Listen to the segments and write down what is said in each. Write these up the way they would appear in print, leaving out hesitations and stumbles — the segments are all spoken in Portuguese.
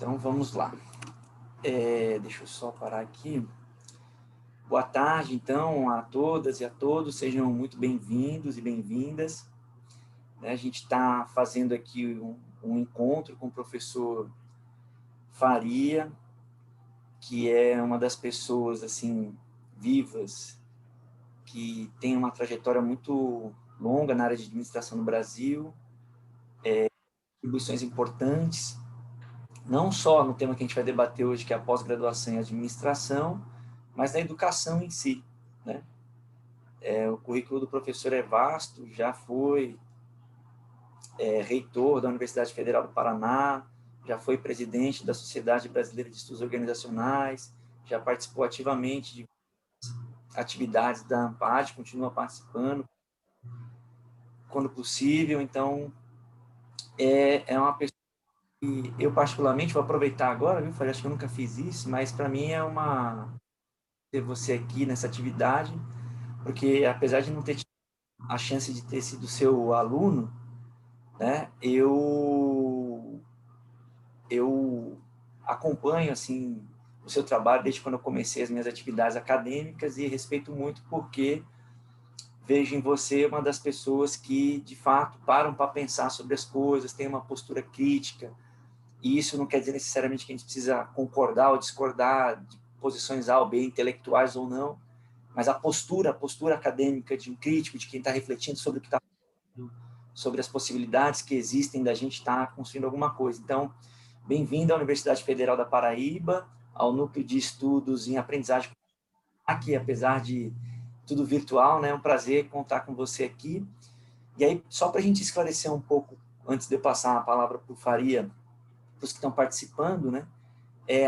Então, vamos lá. Deixa eu só parar aqui. Boa tarde, então, a todas e a todos. Sejam muito bem-vindos e bem-vindas. A gente está fazendo aqui um encontro com o professor Faria, que é uma das pessoas, assim, vivas, que tem uma trajetória muito longa na área de administração no Brasil, contribuições importantes, não só no tema que a gente vai debater hoje, que é a pós-graduação em administração, mas na educação em si, né? O currículo do professor é vasto, já foi reitor da Universidade Federal do Paraná, já foi presidente da Sociedade Brasileira de Estudos Organizacionais, já participou ativamente de atividades da ANPAD, continua participando quando possível. Então, é uma pessoa que eu particularmente vou aproveitar agora, viu, Faria? Acho que eu nunca fiz isso, mas para mim é uma ter você aqui nessa atividade, porque apesar de não ter tido a chance de ter sido seu aluno, né, eu acompanho assim o seu trabalho desde quando eu comecei as minhas atividades acadêmicas e respeito muito porque vejo em você uma das pessoas que de fato param para pensar sobre as coisas, tem uma postura crítica, e isso não quer dizer necessariamente que a gente precisa concordar ou discordar de posições A ou B, intelectuais ou não, mas a postura acadêmica de um crítico, de quem está refletindo sobre o que está falando, sobre as possibilidades que existem da gente estar construindo alguma coisa. Então, bem-vindo à Universidade Federal da Paraíba, ao Núcleo de Estudos em Aprendizagem, aqui, apesar de tudo virtual, né? É um prazer contar com você aqui. E aí, só para a gente esclarecer um pouco, antes de eu passar a palavra para o Faria, para os que estão participando, né?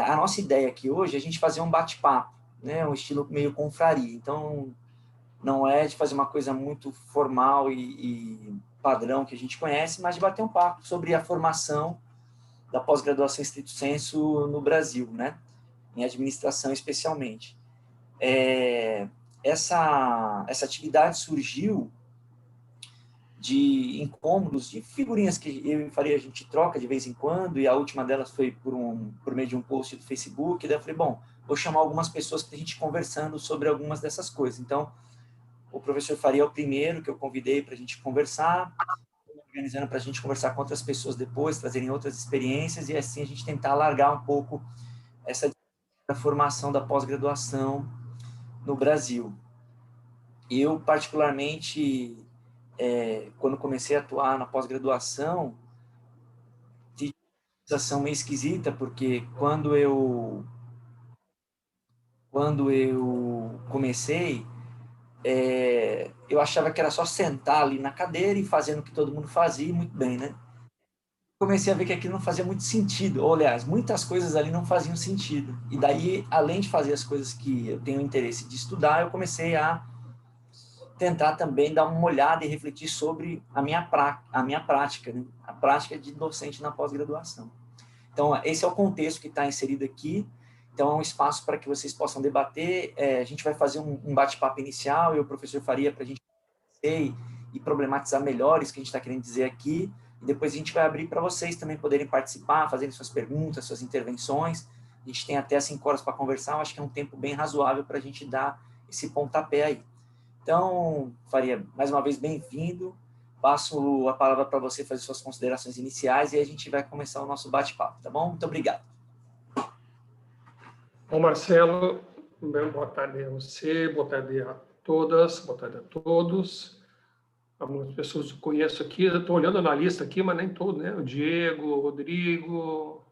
A nossa ideia aqui hoje é a gente fazer um bate-papo, né? Um estilo meio confraria. Então, não é de fazer uma coisa muito formal e padrão que a gente conhece, mas de bater um papo sobre a formação da pós-graduação estricto sensu no Brasil, né? Em administração especialmente. Essa atividade surgiu de incômodos, de figurinhas que eu e Faria a gente troca de vez em quando, e a última delas foi por meio de um post do Facebook, e daí eu falei, bom, vou chamar algumas pessoas para a gente conversando sobre algumas dessas coisas. Então, o professor Faria é o primeiro que eu convidei para a gente conversar, organizando para a gente conversar com outras pessoas depois, trazerem outras experiências, e assim a gente tentar alargar um pouco essa formação da pós-graduação no Brasil. Eu, particularmente, quando comecei a atuar na pós-graduação, tive uma sensação meio esquisita, porque quando eu comecei, eu achava que era só sentar ali na cadeira e fazendo o que todo mundo fazia, muito bem, né? Comecei a ver que aquilo não fazia muito sentido, ou, aliás, muitas coisas ali não faziam sentido. E daí, além de fazer as coisas que eu tenho interesse de estudar, eu comecei a tentar também dar uma olhada e refletir sobre a minha prática, né? A prática de docente na pós-graduação. Então, esse é o contexto que está inserido aqui. Então, é um espaço para que vocês possam debater. A gente vai fazer um bate-papo inicial, e o professor Faria, para a gente conhecer e problematizar melhor isso que a gente está querendo dizer aqui. E depois a gente vai abrir para vocês também poderem participar, fazerem suas perguntas, suas intervenções. A gente tem até 5 horas para conversar. Eu acho que é um tempo bem razoável para a gente dar esse pontapé aí. Então, Faria, mais uma vez, bem-vindo. Passo a palavra para você fazer suas considerações iniciais e a gente vai começar o nosso bate-papo, tá bom? Muito obrigado. Bom, Marcelo, boa tarde a você, boa tarde a todas, boa tarde a todos. Algumas pessoas que eu conheço aqui, eu estou olhando na lista aqui, mas nem todo, né? O Diego, o Rodrigo,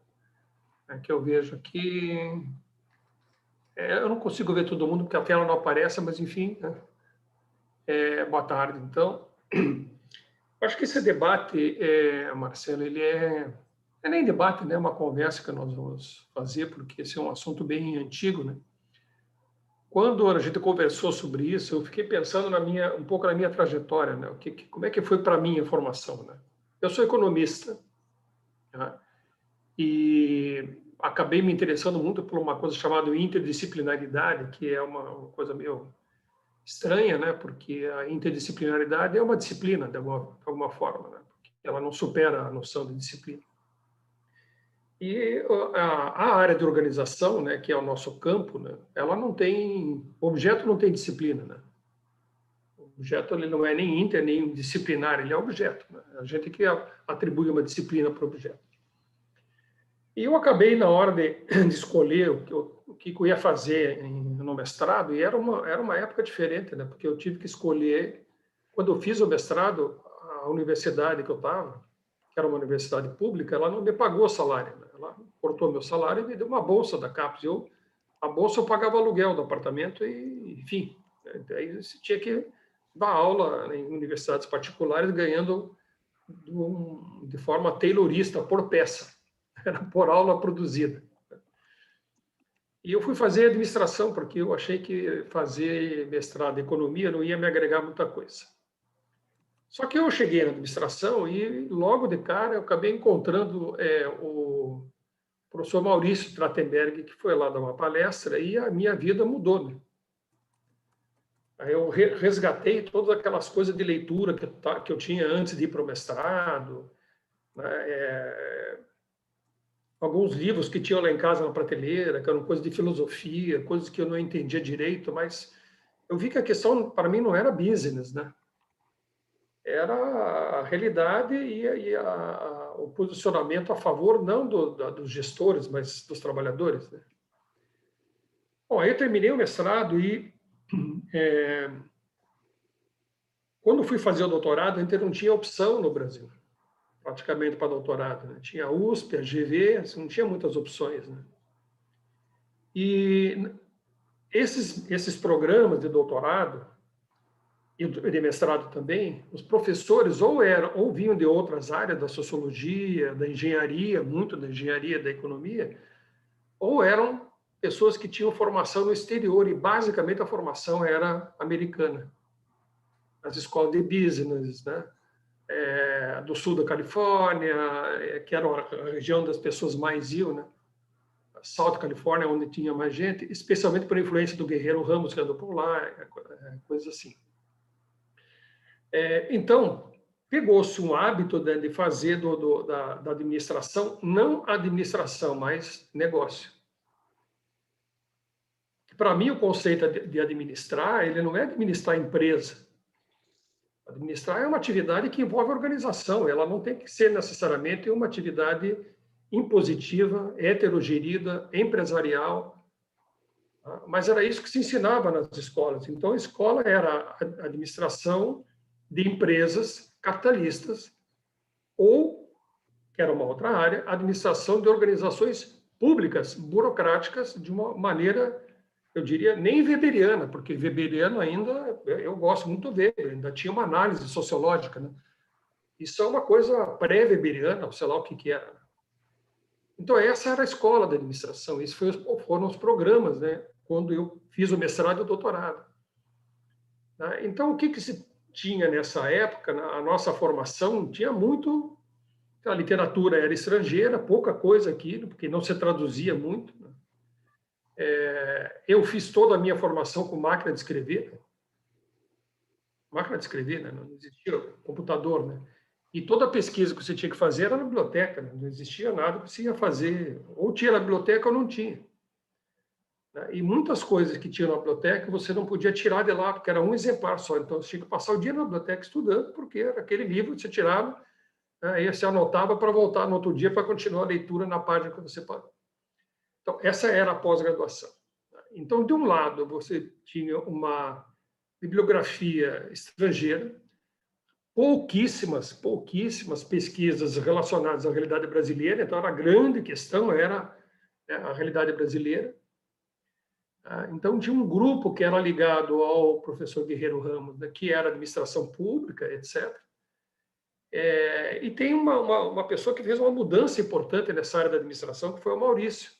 que eu vejo aqui. Eu não consigo ver todo mundo porque a tela não aparece, mas enfim, né? Boa tarde, então. Acho que esse debate, Marcelo, ele é nem debate, né? É uma conversa que nós vamos fazer, porque esse é um assunto bem antigo, né? Quando a gente conversou sobre isso, eu fiquei pensando um pouco na minha trajetória, né? Como é que foi para mim a formação, né? Eu sou economista, né? E acabei me interessando muito por uma coisa chamada interdisciplinaridade, que é uma coisa meio estranha, né? Porque a interdisciplinaridade é uma disciplina, de alguma forma, né? Porque ela não supera a noção de disciplina. E a área de organização, né, que é o nosso campo, né, ela não tem, o objeto não tem disciplina, né? O objeto ele não é nem inter, nem disciplinar, ele é objeto, né? A gente que atribui uma disciplina para o objeto. E eu acabei, na hora de escolher o que eu ia fazer no mestrado, e era uma época diferente, né? Porque eu tive que escolher, quando eu fiz o mestrado, a universidade que eu estava, que era uma universidade pública, ela não me pagou o salário, né? Ela cortou meu salário e me deu uma bolsa da CAPES. A bolsa eu pagava aluguel do apartamento e, enfim, aí você tinha que dar aula em universidades particulares ganhando de forma taylorista, por peça. Era por aula produzida. E eu fui fazer administração, porque eu achei que fazer mestrado em economia não ia me agregar muita coisa. Só que eu cheguei na administração e, logo de cara, eu acabei encontrando o professor Maurício Trachtenberg, que foi lá dar uma palestra, e a minha vida mudou, né? Aí eu resgatei todas aquelas coisas de leitura que eu tinha antes de ir para o mestrado, né? Alguns livros que tinham lá em casa na prateleira, que eram coisas de filosofia, coisas que eu não entendia direito, mas eu vi que a questão, para mim, não era business, né? Era a realidade o posicionamento a favor, não dos gestores, mas dos trabalhadores, né? Bom, aí eu terminei o mestrado e, quando fui fazer o doutorado, ainda não tinha opção no Brasil, praticamente para doutorado, né? Tinha a USP, a GV, assim, não tinha muitas opções, né? E esses programas de doutorado e de mestrado também, os professores ou vinham de outras áreas, da sociologia, da engenharia, muito da engenharia, da economia, ou eram pessoas que tinham formação no exterior, e basicamente a formação era americana. As escolas de business, né? Do sul da Califórnia, que era a região das pessoas mais iam, né? South Califórnia, onde tinha mais gente, especialmente por influência do Guerreiro Ramos, que andou por lá, coisas assim. Então, pegou-se um hábito de fazer da administração, não administração, mas negócio. Para mim, o conceito de administrar, ele não é administrar empresa. Administrar é uma atividade que envolve organização, ela não tem que ser necessariamente uma atividade impositiva, heterogerida, empresarial, mas era isso que se ensinava nas escolas. Então, a escola era a administração de empresas capitalistas ou, que era uma outra área, a administração de organizações públicas, burocráticas, de uma maneira, eu diria, nem weberiana, porque weberiano ainda, eu gosto muito do Weber, ainda tinha uma análise sociológica, né? Isso é uma coisa pré-weberiana, sei lá o que era. Então, essa era a escola da administração, esses foram os programas, né, quando eu fiz o mestrado e o doutorado. Então, o que se tinha nessa época? A nossa formação tinha muito. A literatura era estrangeira, pouca coisa aqui, porque não se traduzia muito, né? Eu fiz toda a minha formação com máquina de escrever. Máquina de escrever, né? Não existia computador, né? E toda a pesquisa que você tinha que fazer era na biblioteca, né? Não existia nada que você ia fazer. Ou tinha na biblioteca ou não tinha. E muitas coisas que tinha na biblioteca você não podia tirar de lá, porque era um exemplar só. Então, você tinha que passar o dia na biblioteca estudando, porque era aquele livro que você tirava, aí você anotava para voltar no outro dia para continuar a leitura na página que você parou. Então, essa era a pós-graduação. Então, de um lado, você tinha uma bibliografia estrangeira, pouquíssimas pesquisas relacionadas à realidade brasileira. Então, a grande questão era a realidade brasileira. Então, tinha um grupo que era ligado ao professor Guerreiro Ramos, né, que era administração pública, etc. E tem uma pessoa que fez uma mudança importante nessa área da administração, que foi o Maurício.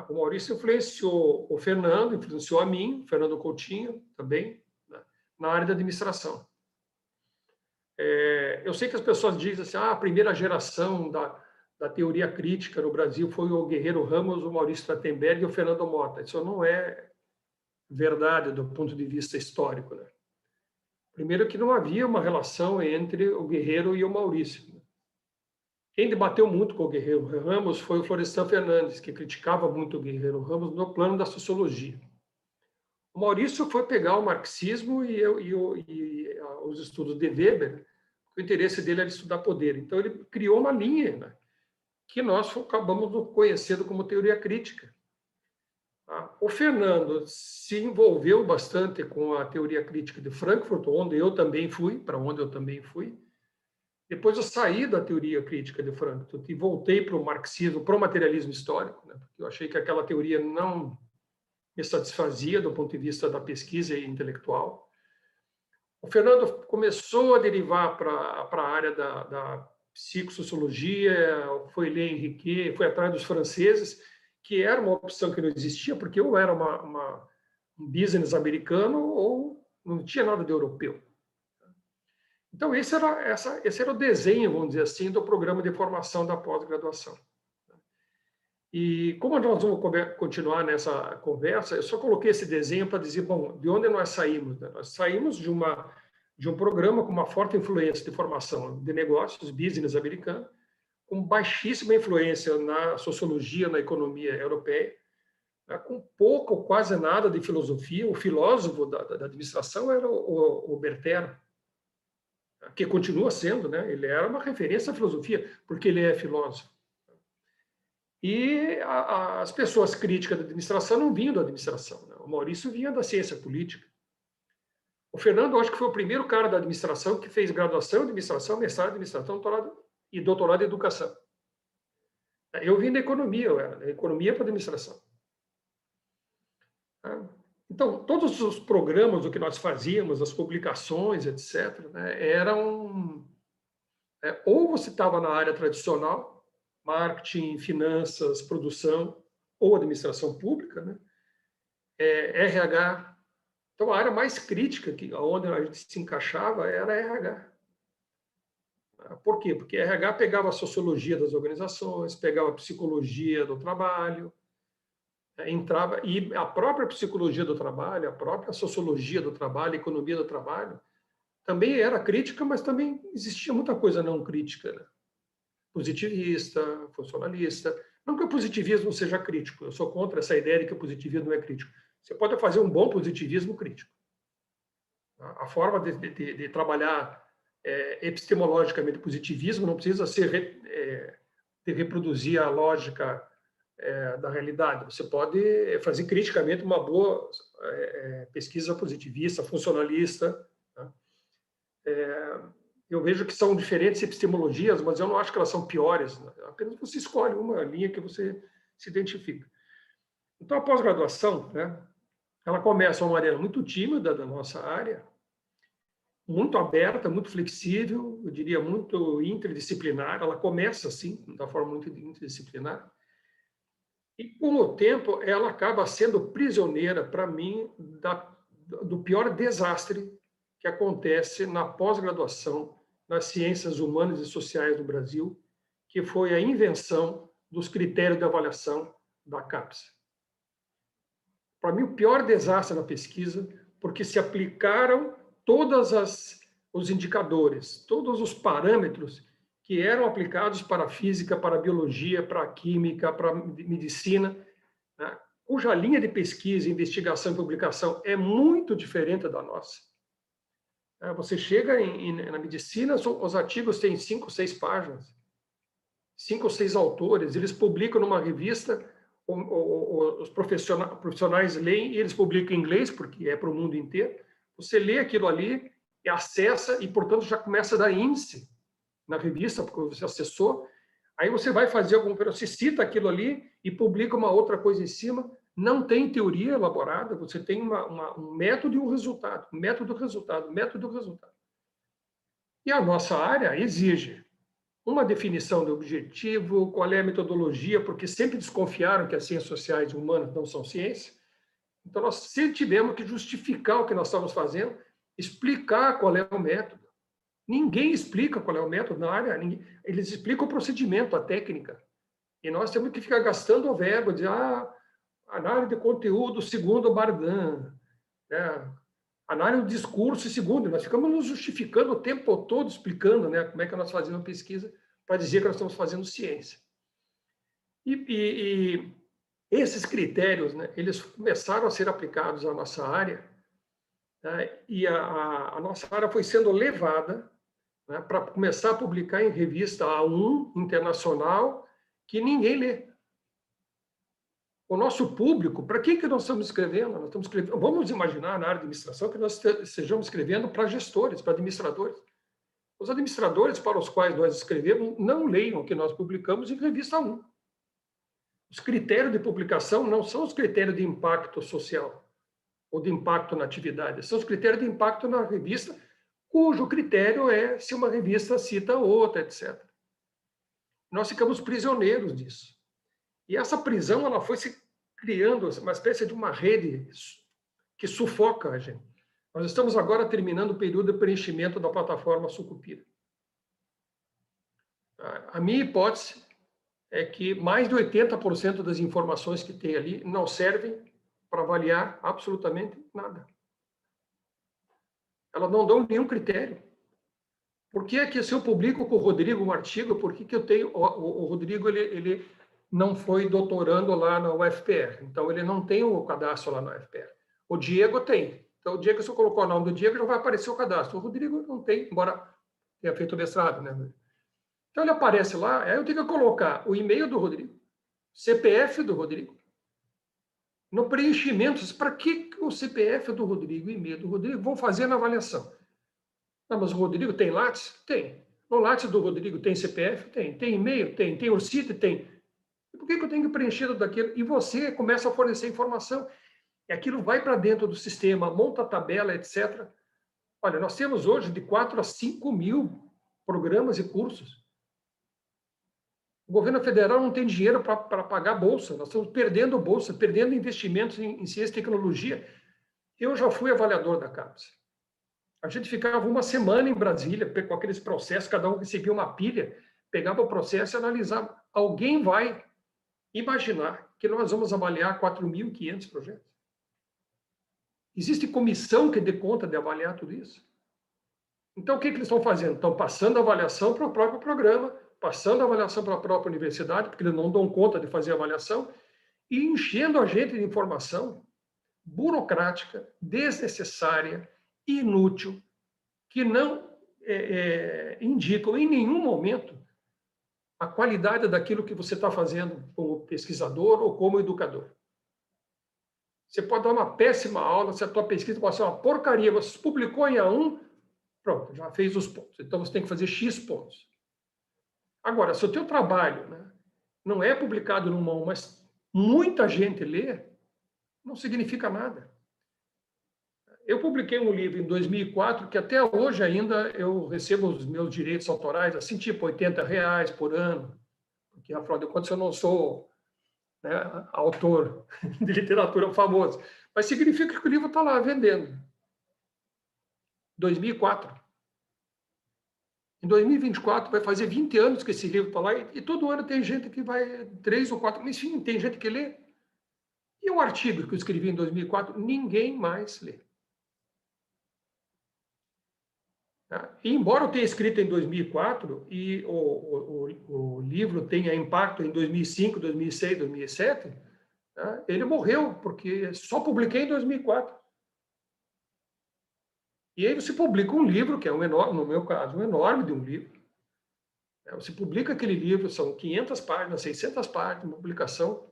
O Maurício influenciou o Fernando, influenciou a mim, o Fernando Coutinho também, né, na área da administração. Eu sei que as pessoas dizem assim, a primeira geração da teoria crítica no Brasil foi o Guerreiro Ramos, o Maurício Trachtenberg e o Fernando Mota. Isso não é verdade do ponto de vista histórico, né? Primeiro que não havia uma relação entre o Guerreiro e o Maurício, né? Quem debateu muito com o Guerreiro Ramos foi o Florestan Fernandes, que criticava muito o Guerreiro Ramos no plano da sociologia. O Maurício foi pegar o marxismo e os estudos de Weber, o interesse dele era estudar poder. Então, ele criou uma linha, né, que nós acabamos conhecendo como teoria crítica. O Fernando se envolveu bastante com a teoria crítica de Frankfurt, onde eu também fui, para onde eu também fui. Depois eu saí da teoria crítica de Frankfurt e voltei para o marxismo, para o materialismo histórico, né, porque eu achei que aquela teoria não me satisfazia do ponto de vista da pesquisa intelectual. O Fernando começou a derivar para a área da psicossociologia, foi ler Henriquet, foi atrás dos franceses, que era uma opção que não existia, porque ou era um business americano ou não tinha nada de europeu. Então, esse era o desenho, vamos dizer assim, do programa de formação da pós-graduação. E como nós vamos continuar nessa conversa, eu só coloquei esse desenho para dizer, bom, de onde nós saímos? Né? Nós saímos de um programa com uma forte influência de formação de negócios, business americano, com baixíssima influência na sociologia, na economia europeia, né? Com pouco ou quase nada de filosofia. O filósofo da administração era o Bertero, que continua sendo, né? Ele era uma referência à filosofia, porque ele é filósofo. E as pessoas críticas da administração não vinham da administração, né? O Maurício vinha da ciência política. O Fernando, acho que foi o primeiro cara da administração que fez graduação em administração, mestrado em administração, doutorado em educação. Eu vim da economia, economia para administração. Então, todos os programas, o que nós fazíamos, as publicações, etc., né, eram... ou você estava na área tradicional, marketing, finanças, produção, ou administração pública, né? RH. Então, a área mais crítica, onde a gente se encaixava, era RH. Por quê? Porque RH pegava a sociologia das organizações, pegava a psicologia do trabalho, entrava, e a própria psicologia do trabalho, a própria sociologia do trabalho, a economia do trabalho, também era crítica, mas também existia muita coisa não crítica, né? Positivista, funcionalista. Não que o positivismo seja crítico, eu sou contra essa ideia de que o positivismo não é crítico. Você pode fazer um bom positivismo crítico. A forma de trabalhar epistemologicamente o positivismo não precisa ser de reproduzir a lógica da realidade. Você pode fazer criticamente uma boa pesquisa positivista, funcionalista. Tá? Eu vejo que são diferentes epistemologias, mas eu não acho que elas são piores. Né? Apenas você escolhe uma linha que você se identifica. Então, a pós-graduação, né, ela começa de uma maneira muito tímida da nossa área, muito aberta, muito flexível, eu diria muito interdisciplinar. Ela começa assim, da forma muito interdisciplinar. E, com o tempo, ela acaba sendo prisioneira, para mim, do pior desastre que acontece na pós-graduação nas ciências humanas e sociais do Brasil, que foi a invenção dos critérios de avaliação da CAPES. Para mim, o pior desastre na pesquisa, porque se aplicaram todos os indicadores, todos os parâmetros que eram aplicados para a física, para a biologia, para a química, para a medicina, né, cuja linha de pesquisa, investigação e publicação é muito diferente da nossa. Você chega na medicina, os artigos têm 5 ou 6 páginas, 5 ou 6 autores, eles publicam numa revista, os profissionais leem e eles publicam em inglês, porque é para o mundo inteiro. Você lê aquilo ali e acessa, e, portanto, já começa a dar índice na revista, porque você acessou. Aí você vai fazer você cita aquilo ali e publica uma outra coisa em cima. Não tem teoria elaborada, você tem um método e um resultado. Método, resultado, método, resultado. E a nossa área exige uma definição de objetivo, qual é a metodologia, porque sempre desconfiaram que as ciências sociais e humanas não são ciência. Então, nós sempre tivemos que justificar o que nós estamos fazendo, explicar qual é o método. Ninguém explica qual é o método na área, eles explicam o procedimento, a técnica. E nós temos que ficar gastando o verbo, dizer, análise de conteúdo segundo o Bardan, né? Análise do discurso segundo. Nós ficamos nos justificando o tempo todo, explicando, né, como é que nós fazemos a pesquisa, para dizer que nós estamos fazendo ciência. E esses critérios, né, eles começaram a ser aplicados à nossa área, né, e a nossa área foi sendo levada, né, para começar a publicar em revista A1 internacional, que ninguém lê. O nosso público, para quem que nós estamos escrevendo? Nós estamos escrevendo, vamos imaginar na área de administração que nós estejamos escrevendo para gestores, para administradores. Os administradores para os quais nós escrevemos não leiam o que nós publicamos em revista 1. Os critérios de publicação não são os critérios de impacto social ou de impacto na atividade, são os critérios de impacto na revista, cujo critério é se uma revista cita outra, etc. Nós ficamos prisioneiros disso. E essa prisão ela foi se criando uma espécie de uma rede que sufoca a gente. Nós estamos agora terminando o período de preenchimento da plataforma Sucupira. A minha hipótese é que mais de 80% das informações que tem ali não servem para avaliar absolutamente nada. Elas não dão nenhum critério. Por que é que se eu publico com o Rodrigo um artigo, por que eu tenho... O Rodrigo, ele não foi doutorando lá na UFPR, então ele não tem o cadastro lá na UFPR. O Diego tem. Então, o Diego, se eu colocar o nome do Diego, já vai aparecer o cadastro. O Rodrigo não tem, embora tenha feito o mestrado, né? Então, ele aparece lá, aí eu tenho que colocar o e-mail do Rodrigo, CPF do Rodrigo. No preenchimento, para que o CPF do Rodrigo e o e-mail do Rodrigo vão fazer na avaliação? Não, mas o Rodrigo tem Lattes? Tem. No Lattes do Rodrigo tem CPF? Tem. Tem e-mail? Tem. Tem Ursite? Tem. E por que eu tenho que preencher tudo aquilo? E você começa a fornecer informação. E aquilo vai para dentro do sistema, monta a tabela, etc. Olha, nós temos hoje de 4 a 5 mil programas e cursos. O governo federal não tem dinheiro para pagar a bolsa. Nós estamos perdendo bolsa, perdendo investimentos em ciência e tecnologia. Eu já fui avaliador da CAPES. A gente ficava uma semana em Brasília com aqueles processos, cada um recebia uma pilha, pegava o processo e analisava. Alguém vai imaginar que nós vamos avaliar 4.500 projetos? Existe comissão que dê conta de avaliar tudo isso? Então, o que eles estão fazendo? Estão passando a avaliação para o próprio programa, passando a avaliação para a própria universidade, porque eles não dão conta de fazer a avaliação, e enchendo a gente de informação burocrática, desnecessária, inútil, que não indicam em nenhum momento a qualidade daquilo que você está fazendo como pesquisador ou como educador. Você pode dar uma péssima aula, se a tua pesquisa pode ser uma porcaria, você publicou em A1, pronto, já fez os pontos. Então, você tem que fazer X pontos. Agora, se o teu trabalho, né, não é publicado numa, mas muita gente lê, não significa nada. Eu publiquei um livro em 2004, que até hoje ainda eu recebo os meus direitos autorais, assim, tipo R$ 80 por ano, porque, afinal de contas, eu não sou, né, autor de literatura famoso. Mas significa que o livro está lá vendendo. 2004. Em 2024 vai fazer 20 anos que esse livro está lá e todo ano tem gente que vai 3 ou 4, mas enfim, tem gente que lê. E o artigo que eu escrevi em 2004, ninguém mais lê. E embora eu tenha escrito em 2004 e o livro tenha impacto em 2005, 2006, 2007, né, ele morreu, porque só publiquei em 2004. E aí você publica um livro, que é um enorme, no meu caso, um enorme de um livro. Você publica aquele livro, são 500 páginas, 600 páginas, uma publicação,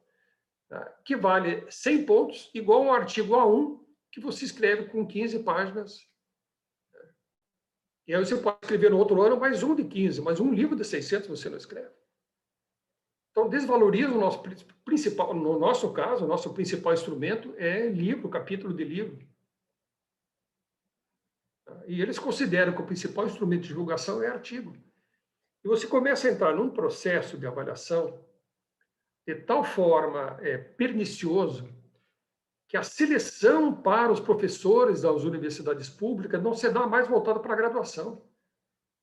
que vale 100 pontos, igual um artigo A1, que você escreve com 15 páginas. E aí você pode escrever no outro ano mais um de 15, mas um livro de 600 você não escreve. Então, desvaloriza o nosso principal, no nosso caso, o nosso principal instrumento é livro, capítulo de livro. E eles consideram que o principal instrumento de divulgação é artigo. E você começa a entrar num processo de avaliação de tal forma pernicioso que a seleção para os professores das universidades públicas não se dá mais voltada para a graduação.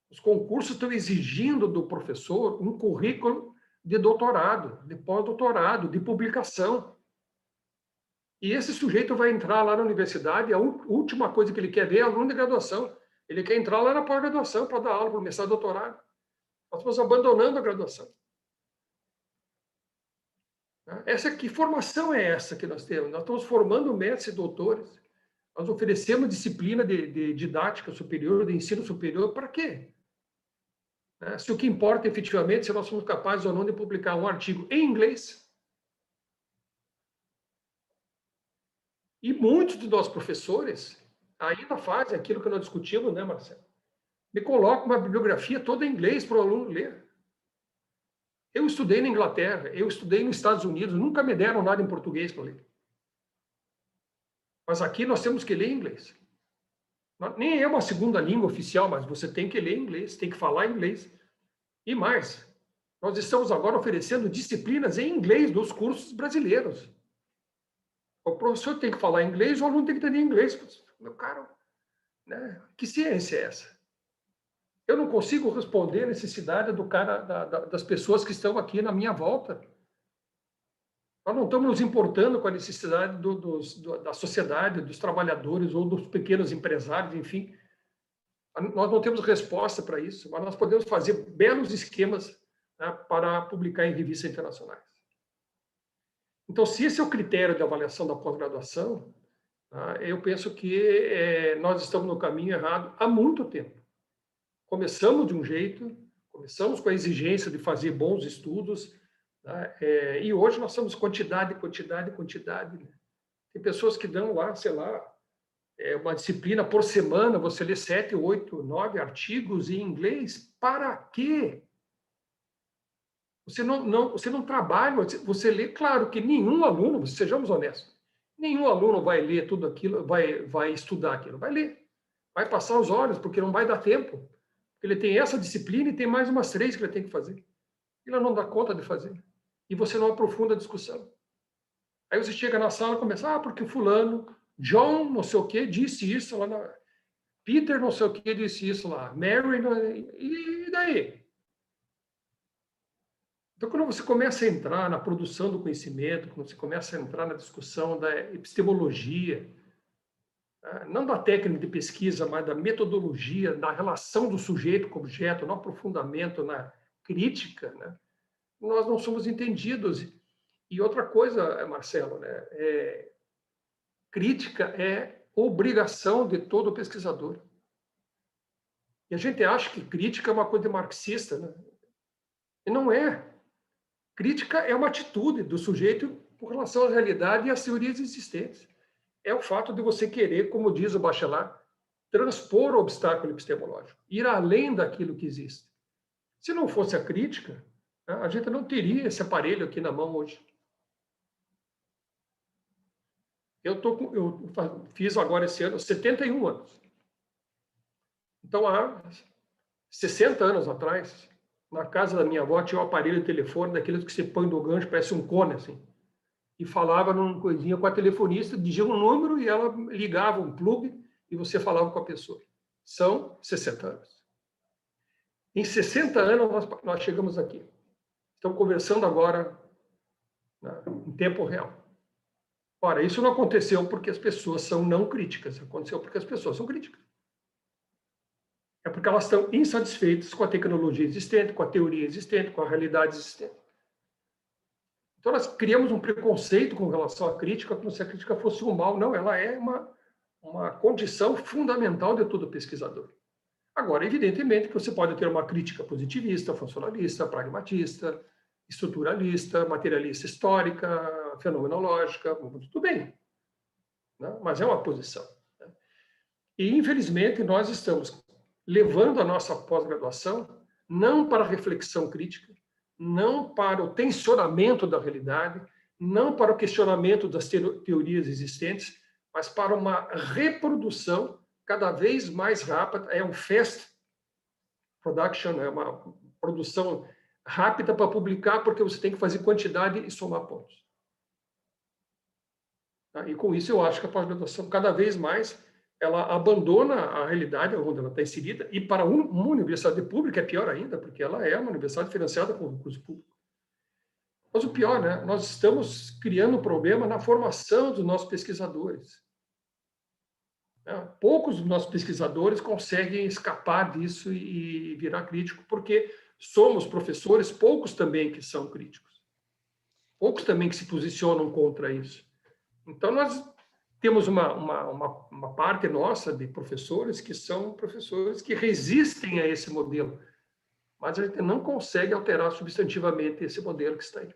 Os concursos estão exigindo do professor um currículo de doutorado, de pós-doutorado, de publicação. E esse sujeito vai entrar lá na universidade, a última coisa que ele quer ver é aluno de graduação. Ele quer entrar lá na pós-graduação para dar aula para o mestrado e doutorado. Nós estamos abandonando a graduação. Que formação é essa que nós temos? Nós estamos formando mestres e doutores. Nós oferecemos disciplina de didática superior, de ensino superior, para quê? Se o que importa efetivamente é se nós somos capazes ou não de publicar um artigo em inglês. E muitos dos nossos professores ainda fazem aquilo que nós discutimos, né, Marcelo? Me coloca uma bibliografia toda em inglês para o aluno ler. Eu estudei na Inglaterra, eu estudei nos Estados Unidos, nunca me deram nada em português para ler. Mas aqui nós temos que ler inglês. Nem é uma segunda língua oficial, mas você tem que ler inglês, tem que falar inglês. E mais, nós estamos agora oferecendo disciplinas em inglês nos cursos brasileiros. O professor tem que falar inglês, o aluno tem que entender inglês. Meu caro, né? Que ciência é essa? Eu não consigo responder a necessidade das pessoas que estão aqui na minha volta. Nós não estamos nos importando com a necessidade da sociedade, dos trabalhadores ou dos pequenos empresários, enfim. Nós não temos resposta para isso, mas nós podemos fazer belos esquemas, né, para publicar em revistas internacionais. Então, se esse é o critério de avaliação da pós-graduação, eu penso que nós estamos no caminho errado há muito tempo. Começamos de um jeito, começamos com a exigência de fazer bons estudos, e hoje nós somos quantidade. Né? Tem pessoas que dão lá, sei lá, uma disciplina por semana, você lê 7, 8, 9 artigos em inglês. Para quê? Você não trabalha, você lê. Claro que nenhum aluno, sejamos honestos, nenhum aluno vai ler tudo aquilo, vai estudar aquilo, vai ler. Vai passar os olhos, porque não vai dar tempo. Porque ele tem essa disciplina e tem mais umas 3 que ele tem que fazer. Ele não dá conta de fazer. E você não aprofunda a discussão. Aí você chega na sala e começa, porque o fulano, John, não sei o quê, disse isso lá na... Peter, não sei o quê, disse isso lá. Mary, e daí? Então, quando você começa a entrar na produção do conhecimento, quando você começa a entrar na discussão da epistemologia, não da técnica de pesquisa, mas da metodologia, da relação do sujeito com o objeto, no aprofundamento, na crítica, né? Nós não somos entendidos. E outra coisa, Marcelo, né? Crítica é obrigação de todo pesquisador. E a gente acha que crítica é uma coisa marxista, né? E não é. Crítica é uma atitude do sujeito com relação à realidade e às teorias existentes. É o fato de você querer, como diz o Bachelard, transpor o obstáculo epistemológico, ir além daquilo que existe. Se não fosse a crítica, a gente não teria esse aparelho aqui na mão hoje. Eu fiz agora esse ano 71 anos. Então, há 60 anos atrás, na casa da minha avó tinha um aparelho de telefone, daqueles que você põe do gancho, parece um cone, assim. E falava numa coisinha com a telefonista, dizia um número e ela ligava um plug e você falava com a pessoa. São 60 anos. Em 60 anos, nós chegamos aqui. Estamos conversando agora, né, em tempo real. Ora, isso não aconteceu porque as pessoas são não críticas, aconteceu porque as pessoas são críticas. É porque elas estão insatisfeitas com a tecnologia existente, com a teoria existente, com a realidade existente. Então, nós criamos um preconceito com relação à crítica, como se a crítica fosse um mal. Não, ela é uma condição fundamental de todo pesquisador. Agora, evidentemente que você pode ter uma crítica positivista, funcionalista, pragmatista, estruturalista, materialista histórica, fenomenológica, tudo bem. Né? Mas é uma posição. Né? E, infelizmente, nós estamos levando a nossa pós-graduação não para a reflexão crítica, não para o tensionamento da realidade, não para o questionamento das teorias existentes, mas para uma reprodução cada vez mais rápida. É um fast production, é uma produção rápida para publicar, porque você tem que fazer quantidade e somar pontos. E com isso eu acho que a pós-graduação cada vez mais ela abandona a realidade onde ela está inserida, e para uma universidade pública é pior ainda, porque ela é uma universidade financiada com recurso público. Mas o pior, né? Nós estamos criando um problema na formação dos nossos pesquisadores. Poucos dos nossos pesquisadores conseguem escapar disso e virar crítico, porque somos professores, poucos também que são críticos. Poucos também que se posicionam contra isso. Então, nós temos uma parte nossa de professores que são professores que resistem a esse modelo, mas a gente não consegue alterar substantivamente esse modelo que está aí.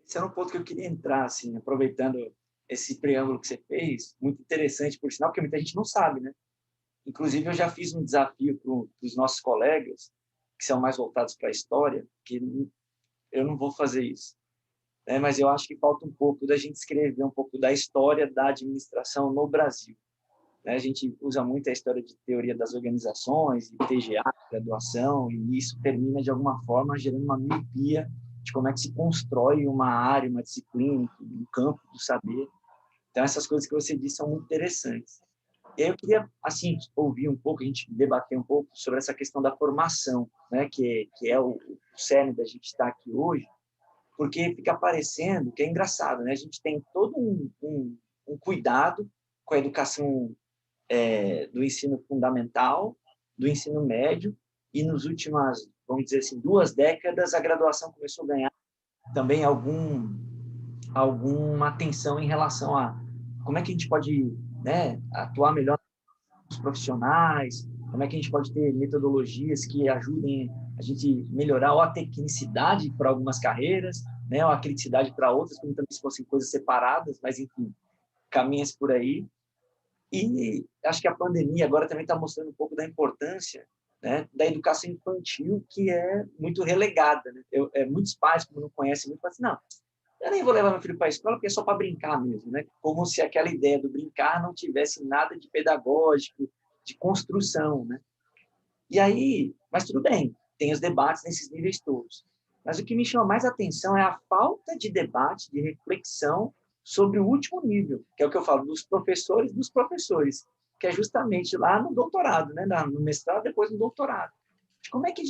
Esse era um ponto que eu queria entrar, assim, aproveitando esse preâmbulo que você fez, muito interessante, por sinal, porque muita gente não sabe, né? Inclusive, eu já fiz um desafio para os nossos colegas, que são mais voltados para a história, que eu não vou fazer isso, né? Mas eu acho que falta um pouco da gente escrever um pouco da história da administração no Brasil, né? A gente usa muito a história de teoria das organizações, de TGA, graduação, e isso termina, de alguma forma, gerando uma miopia de como é que se constrói uma área, uma disciplina, um campo do saber. Então, essas coisas que você disse são muito interessantes. E aí eu queria, assim, ouvir um pouco, a gente debater um pouco sobre essa questão da formação, né, que é o cerne da gente estar aqui hoje, porque fica parecendo que é engraçado, né? A gente tem todo um cuidado com a educação do ensino fundamental, do ensino médio, e nos últimas, vamos dizer assim, 2 décadas, a graduação começou a ganhar também alguma atenção em relação a como é que a gente pode, né, atuar melhor os profissionais, como é que a gente pode ter metodologias que ajudem a gente melhorar ou a tecnicidade para algumas carreiras, né, ou a criticidade para outras, como também se fossem coisas separadas, mas, enfim, caminha-se por aí. E acho que a pandemia agora também está mostrando um pouco da importância, né, da educação infantil, que é muito relegada, né? Muitos pais, como não conhecem muito, falam assim, não, eu nem vou levar meu filho para a escola porque é só para brincar mesmo, né? Como se aquela ideia do brincar não tivesse nada de pedagógico, de construção, né? E aí, mas tudo bem, tem os debates nesses níveis todos. Mas o que me chama mais atenção é a falta de debate, de reflexão sobre o último nível, que é o que eu falo, dos professores, que é justamente lá no doutorado, né? No mestrado, depois no doutorado. Como é que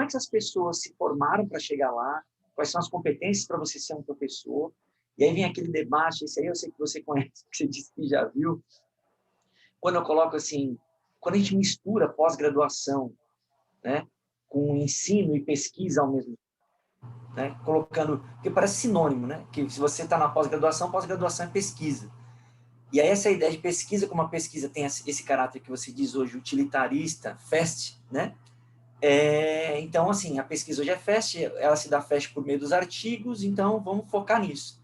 essas pessoas se formaram para chegar lá? Quais são as competências para você ser um professor? E aí vem aquele debate, esse aí eu sei que você conhece, que você disse que já viu. Quando eu coloco assim, quando a gente mistura pós-graduação, né, com ensino e pesquisa ao mesmo tempo, né, colocando, porque parece sinônimo, né, que se você está na pós-graduação é pesquisa. E aí essa ideia de pesquisa, como a pesquisa tem esse caráter que você diz hoje, utilitarista, fast, né? Então, assim, a pesquisa hoje é fast, ela se dá fast por meio dos artigos, então vamos focar nisso.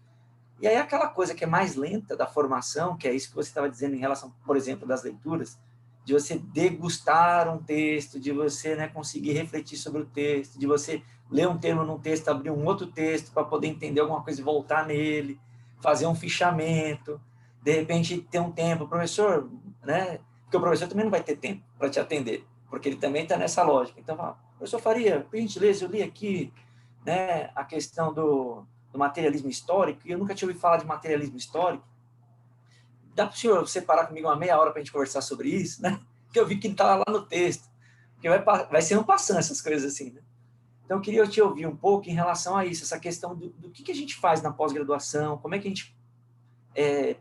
E aí aquela coisa que é mais lenta da formação, que é isso que você estava dizendo em relação, por exemplo, das leituras, de você degustar um texto, de você, né, conseguir refletir sobre o texto, de você ler um termo num texto, abrir um outro texto para poder entender alguma coisa e voltar nele, fazer um fichamento, de repente ter um tempo, professor, né, porque o professor também não vai ter tempo para te atender, porque ele também está nessa lógica. Então, fala, professor Faria, por gentileza, eu li aqui, né, a questão do materialismo histórico, e eu nunca tinha ouvido falar de materialismo histórico. Dá para o senhor separar comigo uma meia hora para a gente conversar sobre isso, né? Porque eu vi que ele estava lá no texto. Porque vai ser um passando essas coisas assim, né? Então, eu queria te ouvir um pouco em relação a isso, essa questão do que a gente faz na pós-graduação, como é que a gente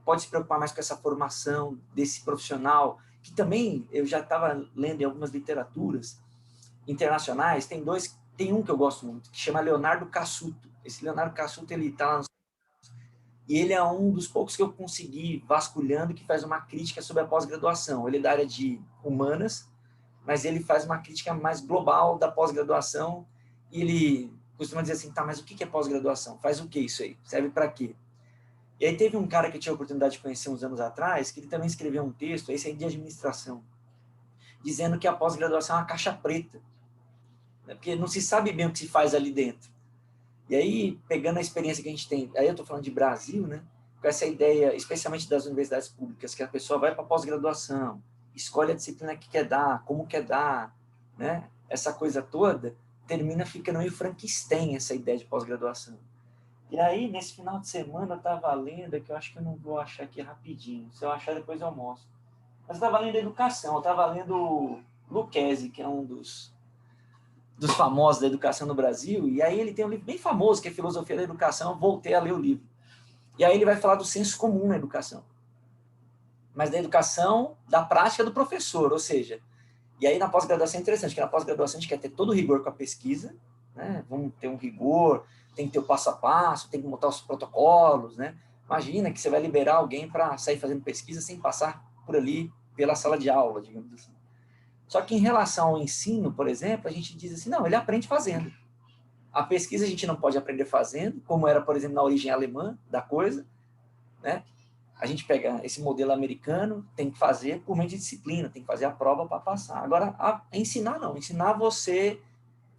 pode se preocupar mais com essa formação desse profissional, que também eu já estava lendo em algumas literaturas internacionais, tem um que eu gosto muito, que chama Leonardo Cassuto. Esse Leonardo Cassuto, ele está lá no... E ele é um dos poucos que eu consegui vasculhando que faz uma crítica sobre a pós-graduação. Ele é da área de humanas, mas ele faz uma crítica mais global da pós-graduação e ele costuma dizer assim, tá, mas o que é pós-graduação? Faz o que isso aí? Serve para quê? E aí teve um cara que eu tinha a oportunidade de conhecer uns anos atrás, que ele também escreveu um texto, esse aí de administração, dizendo que a pós-graduação é uma caixa preta, né? Porque não se sabe bem o que se faz ali dentro. E aí, pegando a experiência que a gente tem, aí eu estou falando de Brasil, né? Com essa ideia, especialmente das universidades públicas, que a pessoa vai para a pós-graduação, escolhe a disciplina que quer dar, como quer dar, né? Essa coisa toda, termina ficando meio Frankenstein essa ideia de pós-graduação. E aí, nesse final de semana, eu estava lendo, que eu acho que eu não vou achar aqui rapidinho, se eu achar depois eu mostro. Mas eu estava lendo educação, eu estava lendo Lucchesi, que é um dos famosos da educação no Brasil, e aí ele tem um livro bem famoso, que é Filosofia da Educação, eu voltei a ler o livro. E aí ele vai falar do senso comum na educação, mas da educação da prática do professor, ou seja, E aí, na pós-graduação é interessante, porque na pós-graduação a gente quer ter todo o rigor com a pesquisa, né? Vamos ter um rigor, tem que ter o passo a passo, tem que montar os protocolos, né? Imagina que você vai liberar alguém para sair fazendo pesquisa sem passar por ali, pela sala de aula, digamos assim. Só que em relação ao ensino, por exemplo, a gente diz assim, não, ele aprende fazendo. A pesquisa a gente não pode aprender fazendo, como era, por exemplo, na origem alemã da coisa, né? A gente pega esse modelo americano, tem que fazer por meio de disciplina, tem que fazer a prova para passar. Agora, ensinar não, ensinar você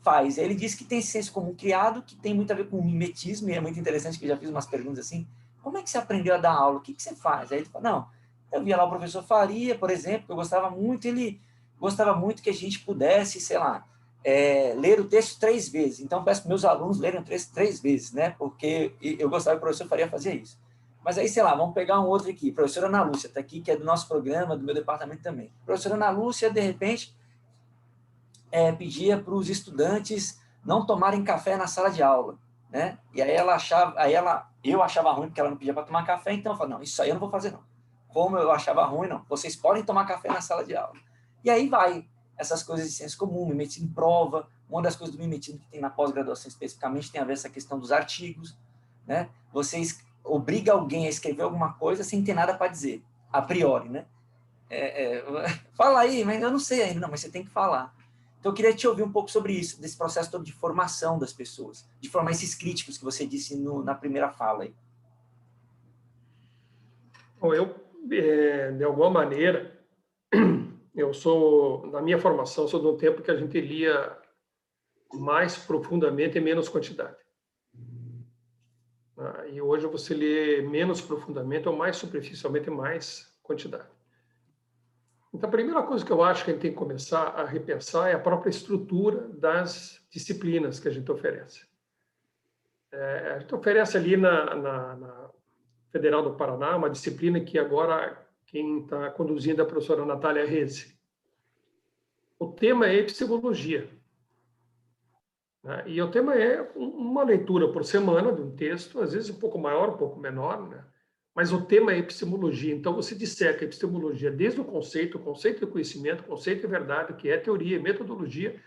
faz. Ele diz que tem senso comum criado, que tem muito a ver com mimetismo, e é muito interessante que eu já fiz umas perguntas assim, como é que você aprendeu a dar aula? O que você faz? Aí ele fala, não, eu via lá o professor Faria, por exemplo, que eu gostava muito, ele gostava muito que a gente pudesse, sei lá, ler o texto 3 vezes. Então, eu peço para meus alunos lerem o texto 3 vezes, né? Porque eu gostava que o professor Faria fazia isso. Mas aí, sei lá, vamos pegar um outro aqui. A professora Ana Lúcia está aqui, que é do nosso programa, do meu departamento também. A professora Ana Lúcia, de repente, pedia para os estudantes não tomarem café na sala de aula, né? E aí eu achava ruim porque ela não pedia para tomar café, então eu falei, não, isso aí eu não vou fazer não. Como eu achava ruim, não. Vocês podem tomar café na sala de aula. E aí vai essas coisas de senso comum, mimetismo em prova. Uma das coisas do mimetismo que tem na pós-graduação especificamente tem a ver essa questão dos artigos, né? Vocês obriga alguém a escrever alguma coisa sem ter nada para dizer, a priori, né? Fala aí, mas eu não sei ainda, não, mas você tem que falar. Então, eu queria te ouvir um pouco sobre isso, desse processo todo de formação das pessoas, de formar esses críticos que você disse na primeira fala aí. Bom, de alguma maneira, na minha formação, sou de um tempo que a gente lia mais profundamente e menos quantidade. E hoje você lê menos profundamente ou mais superficialmente e mais quantidade. Então, a primeira coisa que eu acho que a gente tem que começar a repensar é a própria estrutura das disciplinas que a gente oferece. A gente oferece ali na Federal do Paraná uma disciplina que agora quem está conduzindo é a professora Natália Reze. O tema é epistemologia. E o tema é uma leitura por semana de um texto, às vezes um pouco maior, um pouco menor, né? Mas o tema é epistemologia. Então, você disseca a epistemologia desde o conceito de conhecimento, conceito de verdade, o que é teoria, metodologia,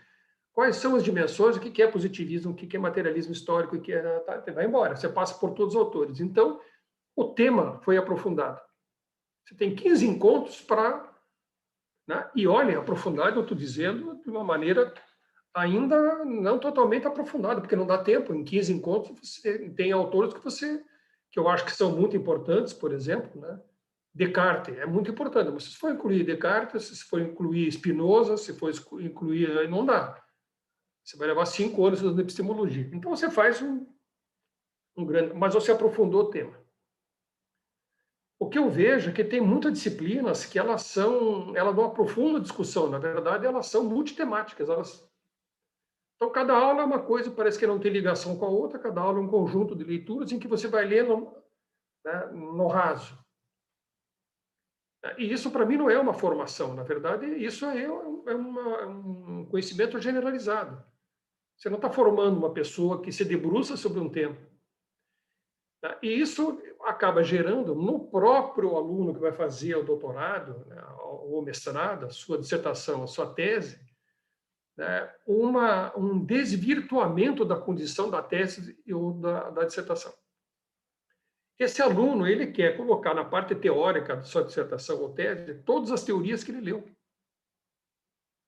quais são as dimensões, o que é positivismo, o que é materialismo histórico, o que é... vai embora, você passa por todos os autores. Então, o tema foi aprofundado. Você tem 15 encontros para... Né? E olha, aprofundado, eu estou dizendo, de uma maneira ainda não totalmente aprofundada, porque não dá tempo. Em 15 encontros, você tem autores que eu acho que são muito importantes, por exemplo, né? Descartes é muito importante, mas se for incluir Descartes, se for incluir Spinoza, se for incluir... Aí não dá. Você vai levar 5 anos estudando epistemologia. Então, você faz um grande... Mas você aprofundou o tema. O que eu vejo é que tem muitas disciplinas que elas dão uma profunda discussão. Na verdade, elas são multitemáticas. Então, cada aula é uma coisa, parece que não tem ligação com a outra, cada aula é um conjunto de leituras em que você vai lendo, né, no raso. E isso, para mim, não é uma formação. Na verdade, isso é um conhecimento generalizado. Você não está formando uma pessoa que se debruça sobre um tema. E isso acaba gerando, no próprio aluno que vai fazer o doutorado, né, ou mestrado, a sua dissertação, a sua tese, né, um desvirtuamento da condição da tese ou da dissertação. Esse aluno, ele quer colocar na parte teórica da sua dissertação ou tese todas as teorias que ele leu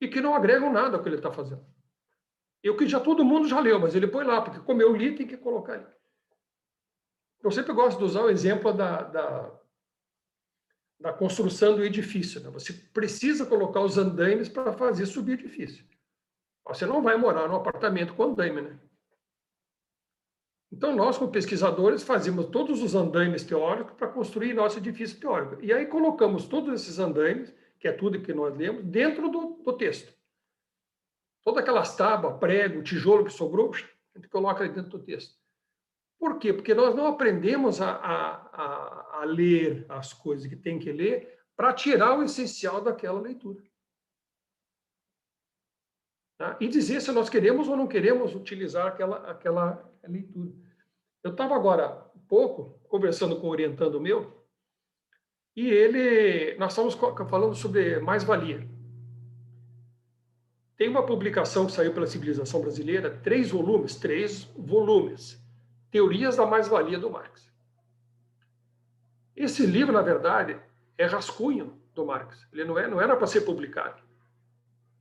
e que não agregam nada ao que ele está fazendo. E o que já todo mundo já leu, mas ele põe lá, porque como eu li, tem que colocar ali. Eu sempre gosto de usar o exemplo da construção do edifício. Né? Você precisa colocar os andaimes para fazer subir o edifício. Você não vai morar num apartamento com andaime, né? Então, nós, como pesquisadores, fazemos todos os andaimes teóricos para construir nosso edifício teórico. E aí colocamos todos esses andaimes, que é tudo que nós lemos, dentro do texto. Todas aquelas tábuas, prego, tijolo que sobrou, a gente coloca dentro do texto. Por quê? Porque nós não aprendemos a ler as coisas que tem que ler para tirar o essencial daquela leitura. Tá? E dizer se nós queremos ou não queremos utilizar aquela leitura. Eu estava agora, há pouco, conversando com um orientando meu, e nós estávamos falando sobre mais-valia. Tem uma publicação que saiu pela Civilização Brasileira, 3 volumes, Teorias da Mais-Valia do Marx. Esse livro, na verdade, é rascunho do Marx. Ele não era para ser publicado.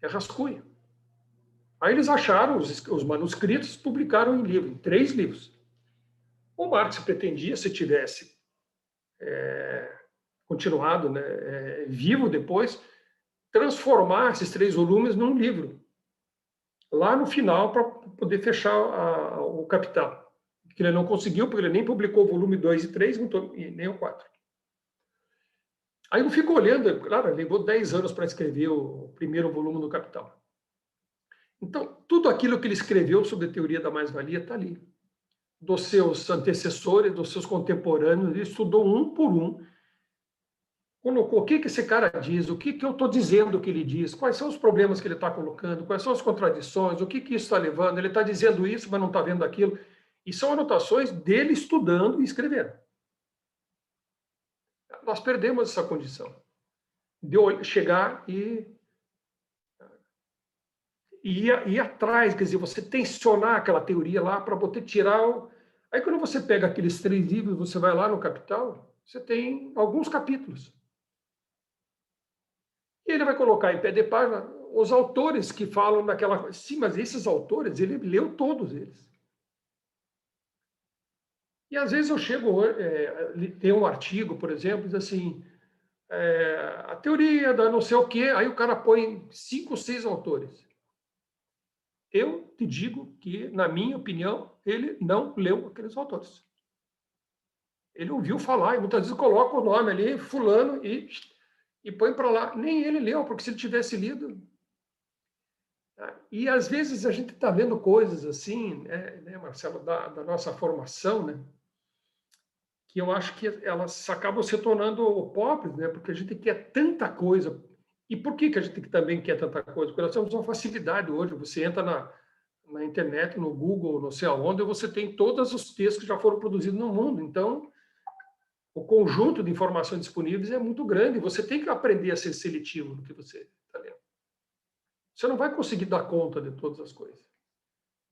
É rascunho. Aí eles acharam os manuscritos, publicaram em livro, em 3 livros. O Marx pretendia, se tivesse continuado, né, vivo depois, transformar esses 3 volumes num livro, lá no final, para poder fechar o Capital. Que ele não conseguiu, porque ele nem publicou o volume 2 e 3, e nem o 4. Aí eu fico olhando, claro, levou 10 anos para escrever o primeiro volume do Capital. Então, tudo aquilo que ele escreveu sobre a teoria da mais-valia está ali. Dos seus antecessores, dos seus contemporâneos, ele estudou um por um, colocou o que esse cara diz, o que eu estou dizendo que ele diz, quais são os problemas que ele está colocando, quais são as contradições, o que isso está levando, ele está dizendo isso, mas não está vendo aquilo. E são anotações dele estudando e escrevendo. Nós perdemos essa condição de chegar e ir atrás, quer dizer, você tensionar aquela teoria lá para poder tirar Aí quando você pega aqueles 3 livros, você vai lá no Capital, você tem alguns capítulos. E ele vai colocar em pé de página os autores que falam daquela... Sim, mas esses autores, ele leu todos eles. E às vezes eu chego... tem um artigo, por exemplo, diz assim... a teoria da não sei o quê, aí o cara põe 5, 6 autores. Eu te digo que, na minha opinião, ele não leu aqueles autores. Ele ouviu falar, e muitas vezes coloca o nome ali, fulano, e põe para lá. Nem ele leu, porque se ele tivesse lido... E às vezes a gente está vendo coisas assim, né, Marcelo, da nossa formação, né, que eu acho que elas acabam se tornando pobres, né, porque a gente quer tanta coisa. E por que a gente também quer tanta coisa? Porque nós temos uma facilidade hoje. Você entra na internet, no Google, não sei aonde, e você tem todos os textos que já foram produzidos no mundo. Então, o conjunto de informações disponíveis é muito grande. Você tem que aprender a ser seletivo no que você está lendo. Você não vai conseguir dar conta de todas as coisas.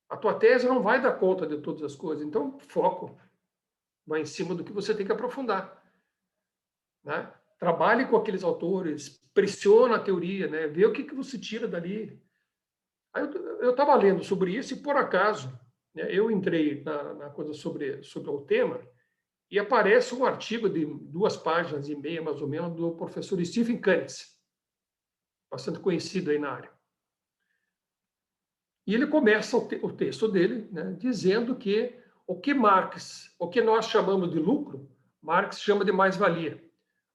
A tua tese não vai dar conta de todas as coisas. Então, foco. Vai em cima do que você tem que aprofundar. Né? Trabalhe com aqueles autores, pressiona a teoria, né? Vê o que você tira dali. Aí eu estava lendo sobre isso e, por acaso, né, eu entrei na coisa sobre o tema e aparece um artigo de 2 páginas e meia, mais ou menos, do professor Stephen Kantz, bastante conhecido aí na área. E ele começa o texto dele, né, dizendo que o que nós chamamos de lucro, Marx chama de mais-valia.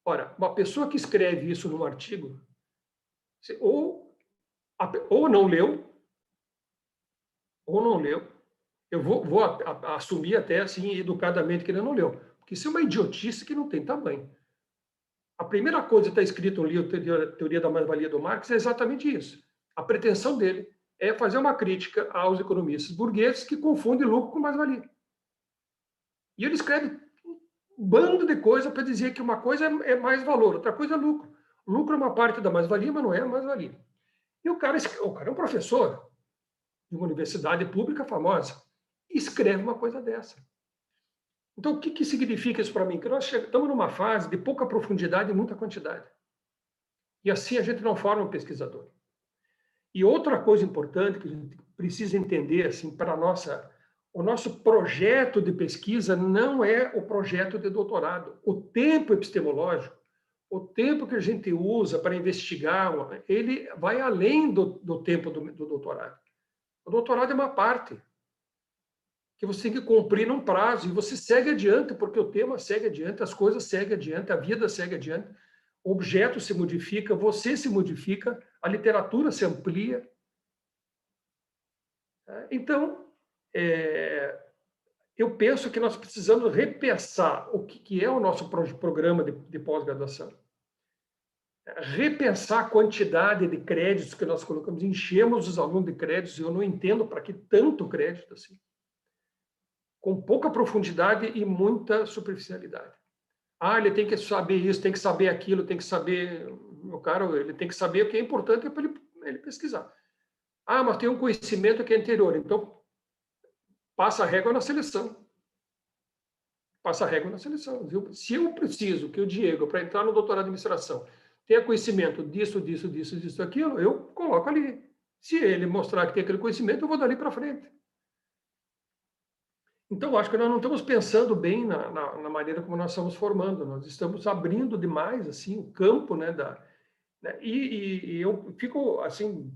Ora, uma pessoa que escreve isso num artigo, ou não leu, eu vou assumir até assim, educadamente, que ele não leu, porque isso é uma idiotice que não tem tamanho. A primeira coisa que está escrito no livro Teoria da Mais-Valia do Marx é exatamente isso. A pretensão dele é fazer uma crítica aos economistas burgueses que confundem lucro com mais-valia. E ele escreve um bando de coisa para dizer que uma coisa é mais valor, outra coisa é lucro. Lucro é uma parte da mais-valia, mas não é a mais-valia. E o cara é um professor de uma universidade pública famosa e escreve uma coisa dessa. Então, o que significa isso para mim? Que nós estamos numa fase de pouca profundidade e muita quantidade. E assim a gente não forma um pesquisador. E outra coisa importante que a gente precisa entender, assim, para o nosso projeto de pesquisa não é o projeto de doutorado. O tempo epistemológico, o tempo que a gente usa para investigar, ele vai além do tempo do doutorado. O doutorado é uma parte que você tem que cumprir num prazo e você segue adiante, porque o tema segue adiante, as coisas seguem adiante, a vida segue adiante, o objeto se modifica, você se modifica, a literatura se amplia. Então, eu penso que nós precisamos repensar o que é o nosso programa de pós-graduação. Repensar a quantidade de créditos que nós colocamos, enchemos os alunos de créditos, e eu não entendo para que tanto crédito assim, com pouca profundidade e muita superficialidade. Ele tem que saber isso, tem que saber aquilo, tem que saber... Meu caro, ele tem que saber o que é importante para ele pesquisar. Ah, mas tem um conhecimento que é anterior. Então, passa a régua na seleção. Passa a régua na seleção. Viu? Se eu preciso que o Diego, para entrar no doutorado de administração, tenha conhecimento disso, aquilo, eu coloco ali. Se ele mostrar que tem aquele conhecimento, eu vou dali para frente. Então, acho que nós não estamos pensando bem na maneira como nós estamos formando. Nós estamos abrindo demais assim, o campo, né, e eu fico assim,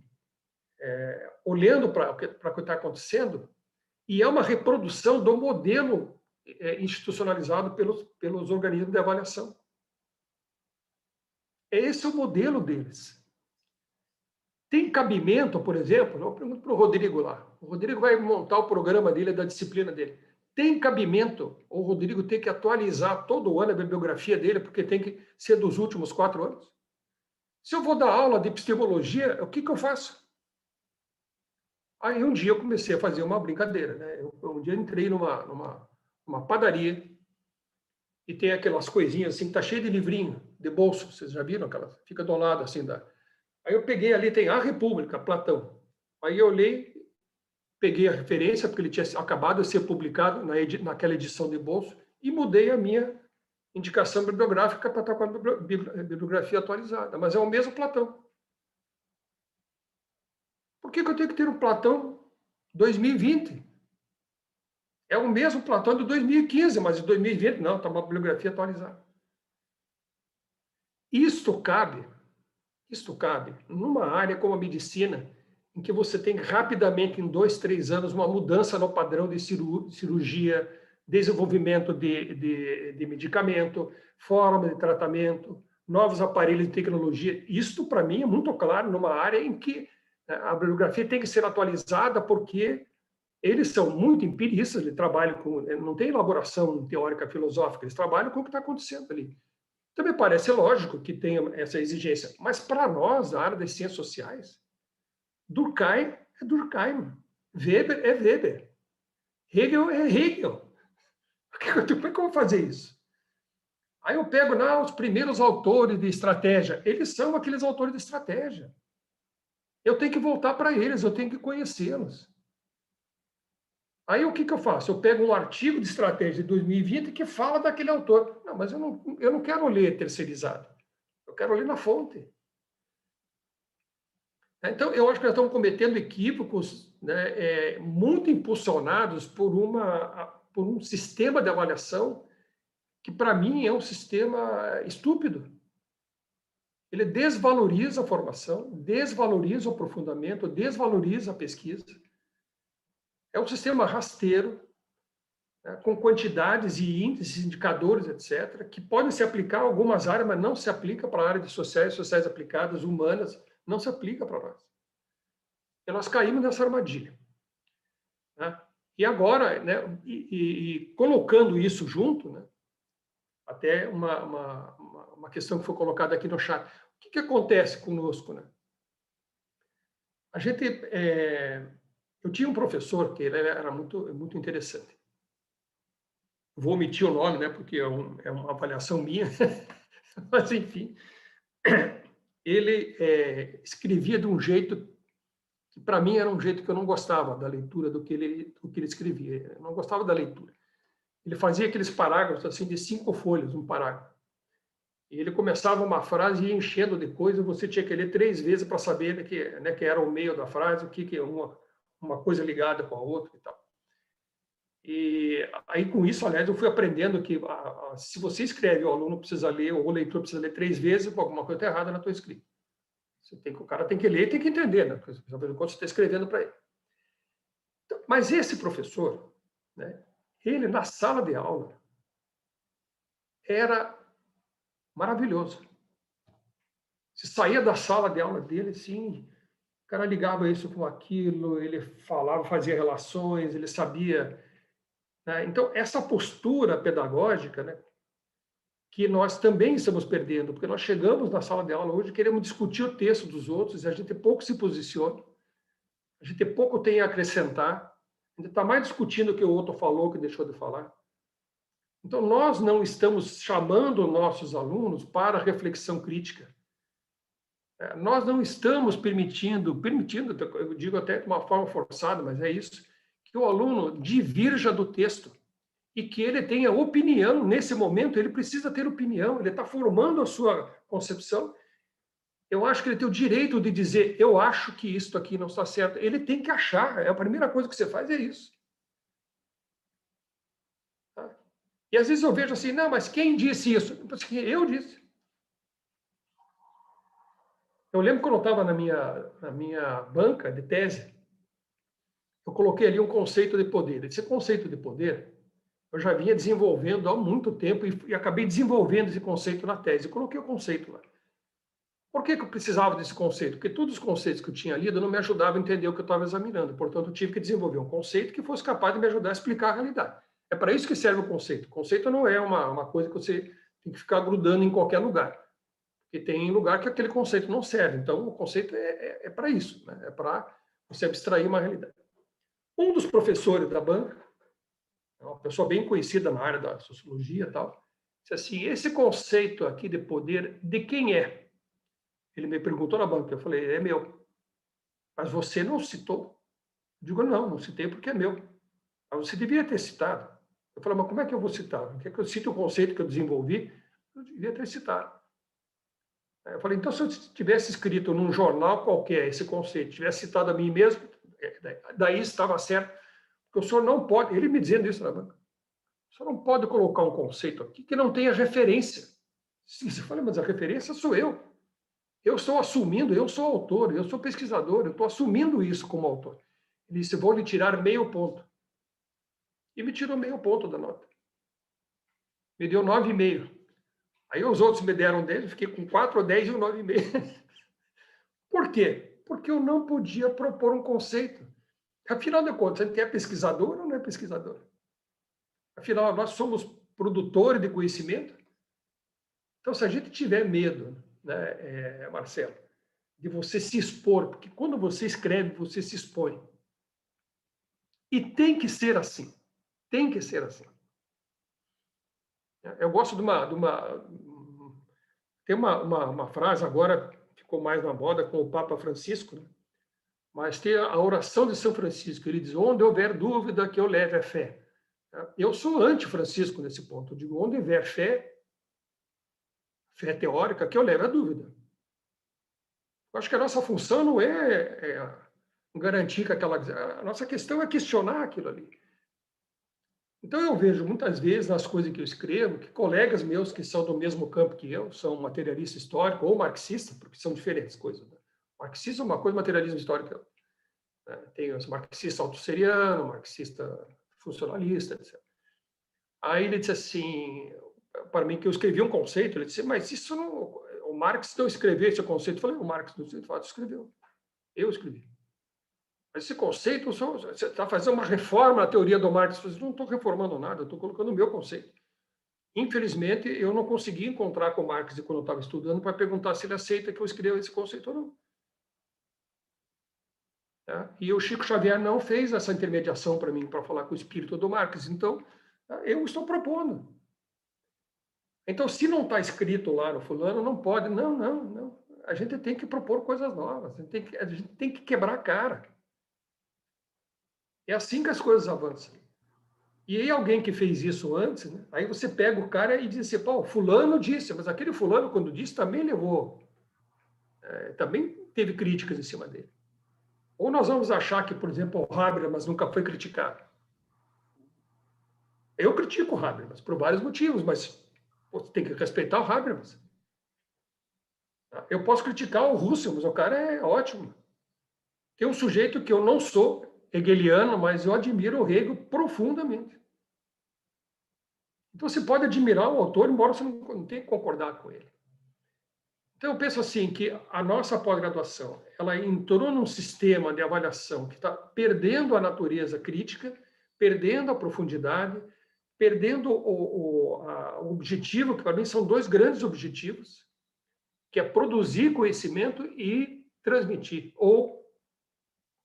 olhando para o que está acontecendo, e é uma reprodução do modelo institucionalizado pelos organismos de avaliação. Esse é o modelo deles. Tem cabimento, por exemplo, eu pergunto para o Rodrigo lá. O Rodrigo vai montar o programa dele, da disciplina dele. Tem cabimento o Rodrigo ter que atualizar todo ano a bibliografia dele, porque tem que ser dos últimos 4 anos? Se eu vou dar aula de epistemologia, o que eu faço? Aí um dia eu comecei a fazer uma brincadeira, né? Um dia entrei numa padaria e tem aquelas coisinhas assim, que tá cheio de livrinho, de bolso, vocês já viram aquelas? Fica do lado assim da... Aí eu peguei ali, tem A República, Platão. Aí eu olhei, peguei a referência, porque ele tinha acabado de ser publicado naquela edição de bolso, e mudei a minha indicação bibliográfica para estar com a bibliografia atualizada. Mas é o mesmo Platão. Por que eu tenho que ter um Platão 2020? É o mesmo Platão de 2015, mas de 2020 não, está uma bibliografia atualizada. Isto cabe numa área como a medicina, em que você tem rapidamente, em 2, 3 anos, uma mudança no padrão de cirurgia, desenvolvimento de medicamento, forma de tratamento, novos aparelhos de tecnologia. Isto, para mim, é muito claro numa área em que a bibliografia tem que ser atualizada, porque eles são muito empiristas, eles trabalham com... Não tem elaboração teórica filosófica, eles trabalham com o que está acontecendo ali. Então, me parece lógico que tenha essa exigência. Mas, para nós, da área das ciências sociais, Durkheim é Durkheim, Weber é Weber, Hegel é Hegel. Como é que eu vou fazer isso? Aí eu pego os primeiros autores de estratégia. Eles são aqueles autores de estratégia. Eu tenho que voltar para eles, eu tenho que conhecê-los. Aí o que eu faço? Eu pego um artigo de estratégia de 2020 que fala daquele autor. Não, mas eu não quero ler terceirizado. Eu quero ler na fonte. Então, eu acho que nós estamos cometendo equívocos, né, muito impulsionados por um sistema de avaliação que, para mim, é um sistema estúpido. Ele desvaloriza a formação, desvaloriza o aprofundamento, desvaloriza a pesquisa. É um sistema rasteiro, né, com quantidades e índices, indicadores, etc., que podem se aplicar a algumas áreas, mas não se aplica para a área de sociais aplicadas, humanas, não se aplica para nós. E nós caímos nessa armadilha. Né? E agora, né, colocando isso junto, né, até uma questão que foi colocada aqui no chat. O que acontece conosco? Né? A gente... eu tinha um professor que ele era muito interessante. Vou omitir o nome, né, porque é uma avaliação minha, mas, enfim, ele escrevia de um jeito que, para mim, era um jeito que eu não gostava da leitura do que ele escrevia. Eu não gostava da leitura. Ele fazia aqueles parágrafos assim de 5 folhas, um parágrafo. E ele começava uma frase e ia enchendo de coisa, você tinha que ler 3 vezes para saber que era o meio da frase, o que é uma coisa ligada com a outra e tal. E aí, com isso, aliás, eu fui aprendendo que se você escreve, o aluno precisa ler, ou o leitor precisa ler 3 vezes, alguma coisa está errada na tua escrita. O cara tem que ler e tem que entender, né? Porque, enquanto você está escrevendo para ele. Então, mas esse professor, né, ele, na sala de aula, era maravilhoso. Você saía da sala de aula dele, assim, o cara ligava isso com aquilo, ele falava, fazia relações, ele sabia... Né? Então, essa postura pedagógica, né, que nós também estamos perdendo, porque nós chegamos na sala de aula hoje e queremos discutir o texto dos outros, e a gente pouco se posiciona, a gente pouco tem a acrescentar, a gente está mais discutindo o que o outro falou, o que deixou de falar. Então, nós não estamos chamando nossos alunos para a reflexão crítica. Nós não estamos permitindo, eu digo até de uma forma forçada, mas é isso, que o aluno divirja do texto e que ele tenha opinião. Nesse momento, ele precisa ter opinião, ele está formando a sua concepção. Eu acho que ele tem o direito de dizer, eu acho que isso aqui não está certo. Ele tem que achar, a primeira coisa que você faz é isso. Tá? E às vezes eu vejo assim, não, mas quem disse isso? Eu disse. Eu lembro quando eu estava na minha banca de tese, eu coloquei ali um conceito de poder. Esse conceito de poder, eu já vinha desenvolvendo há muito tempo e acabei desenvolvendo esse conceito na tese. Eu coloquei o conceito lá. Por que eu precisava desse conceito? Porque todos os conceitos que eu tinha lido não me ajudavam a entender o que eu estava examinando. Portanto, eu tive que desenvolver um conceito que fosse capaz de me ajudar a explicar a realidade. É para isso que serve o conceito. O conceito não é uma coisa que você tem que ficar grudando em qualquer lugar. Porque tem lugar que aquele conceito não serve. Então, o conceito é para isso, né? É para você abstrair uma realidade. Um dos professores da banca, uma pessoa bem conhecida na área da sociologia e tal, disse assim, esse conceito aqui de poder, de quem é? Ele me perguntou na banca, eu falei, é meu. Mas você não citou? Eu digo, não citei porque é meu. Mas você devia ter citado. Eu falei, mas como é que eu vou citar? Quer que eu cite o conceito que eu desenvolvi? Eu devia ter citado. Eu falei, então se eu tivesse escrito num jornal qualquer esse conceito, tivesse citado a mim mesmo, daí estava certo. Porque o senhor não pode, ele me dizendo isso na banca, o senhor não pode colocar um conceito aqui que não tenha referência. Sim, você fala, mas a referência sou eu. Eu estou assumindo, eu sou autor, eu sou pesquisador, eu estou assumindo isso como autor. Ele disse, vou lhe tirar meio ponto. E me tirou meio ponto da nota. Me deu 9,5. Aí os outros me deram 10, eu fiquei com 4 ou 10 e um 9,5. Por quê? Porque eu não podia propor um conceito. Afinal de contas, a gente é pesquisador ou não é pesquisador? Afinal, nós somos produtores de conhecimento. Então, se a gente tiver medo, né, Marcelo, de você se expor, porque quando você escreve, você se expõe. E tem que ser assim. Tem que ser assim. Eu gosto de uma tem uma frase agora, ficou mais na moda com o Papa Francisco, né? Mas tem a oração de São Francisco. Ele diz, onde houver dúvida, que eu leve a fé. Eu sou anti-Francisco nesse ponto. Eu digo, onde houver fé teórica, que eu leve a dúvida. Eu acho que a nossa função não é garantir que aquela... A nossa questão é questionar aquilo ali. Então, eu vejo muitas vezes nas coisas que eu escrevo, que colegas meus que são do mesmo campo que eu, são materialista histórico ou marxista, porque são diferentes coisas. Né? Marxismo é uma coisa, materialismo histórico. Né? Tem os marxistas autosseriano, marxista funcionalista, etc. Aí ele disse assim, para mim, que eu escrevi um conceito, ele disse, mas isso não... O Marx não escreveu esse conceito. Eu falei, o Marx não escreveu. Eu escrevi. Esse conceito, você está fazendo uma reforma na teoria do Marx. Eu não estou reformando nada, eu estou colocando o meu conceito. Infelizmente, eu não consegui encontrar com o Marx quando eu estava estudando para perguntar se ele aceita que eu escreva esse conceito ou não. E o Chico Xavier não fez essa intermediação para mim, para falar com o espírito do Marx. Então, eu estou propondo. Então, se não está escrito lá no fulano, não pode. Não. A gente tem que propor coisas novas. A gente tem que quebrar a cara. É assim que as coisas avançam. E aí alguém que fez isso antes, né? Aí você pega o cara e diz assim, pô, fulano disse, mas aquele fulano, quando disse, também levou, também teve críticas em cima dele. Ou nós vamos achar que, por exemplo, o Habermas nunca foi criticado. Eu critico o Habermas por vários motivos, mas você tem que respeitar o Habermas. Eu posso criticar o Russell, mas o cara é ótimo. Tem um sujeito que eu não sou hegeliano, mas eu admiro o Hegel profundamente. Então, você pode admirar o autor, embora você não tenha que concordar com ele. Então, eu penso assim, que a nossa pós-graduação, ela entrou num sistema de avaliação que está perdendo a natureza crítica, perdendo a profundidade, perdendo o objetivo, que para mim são dois grandes objetivos, que é produzir conhecimento e transmitir, ou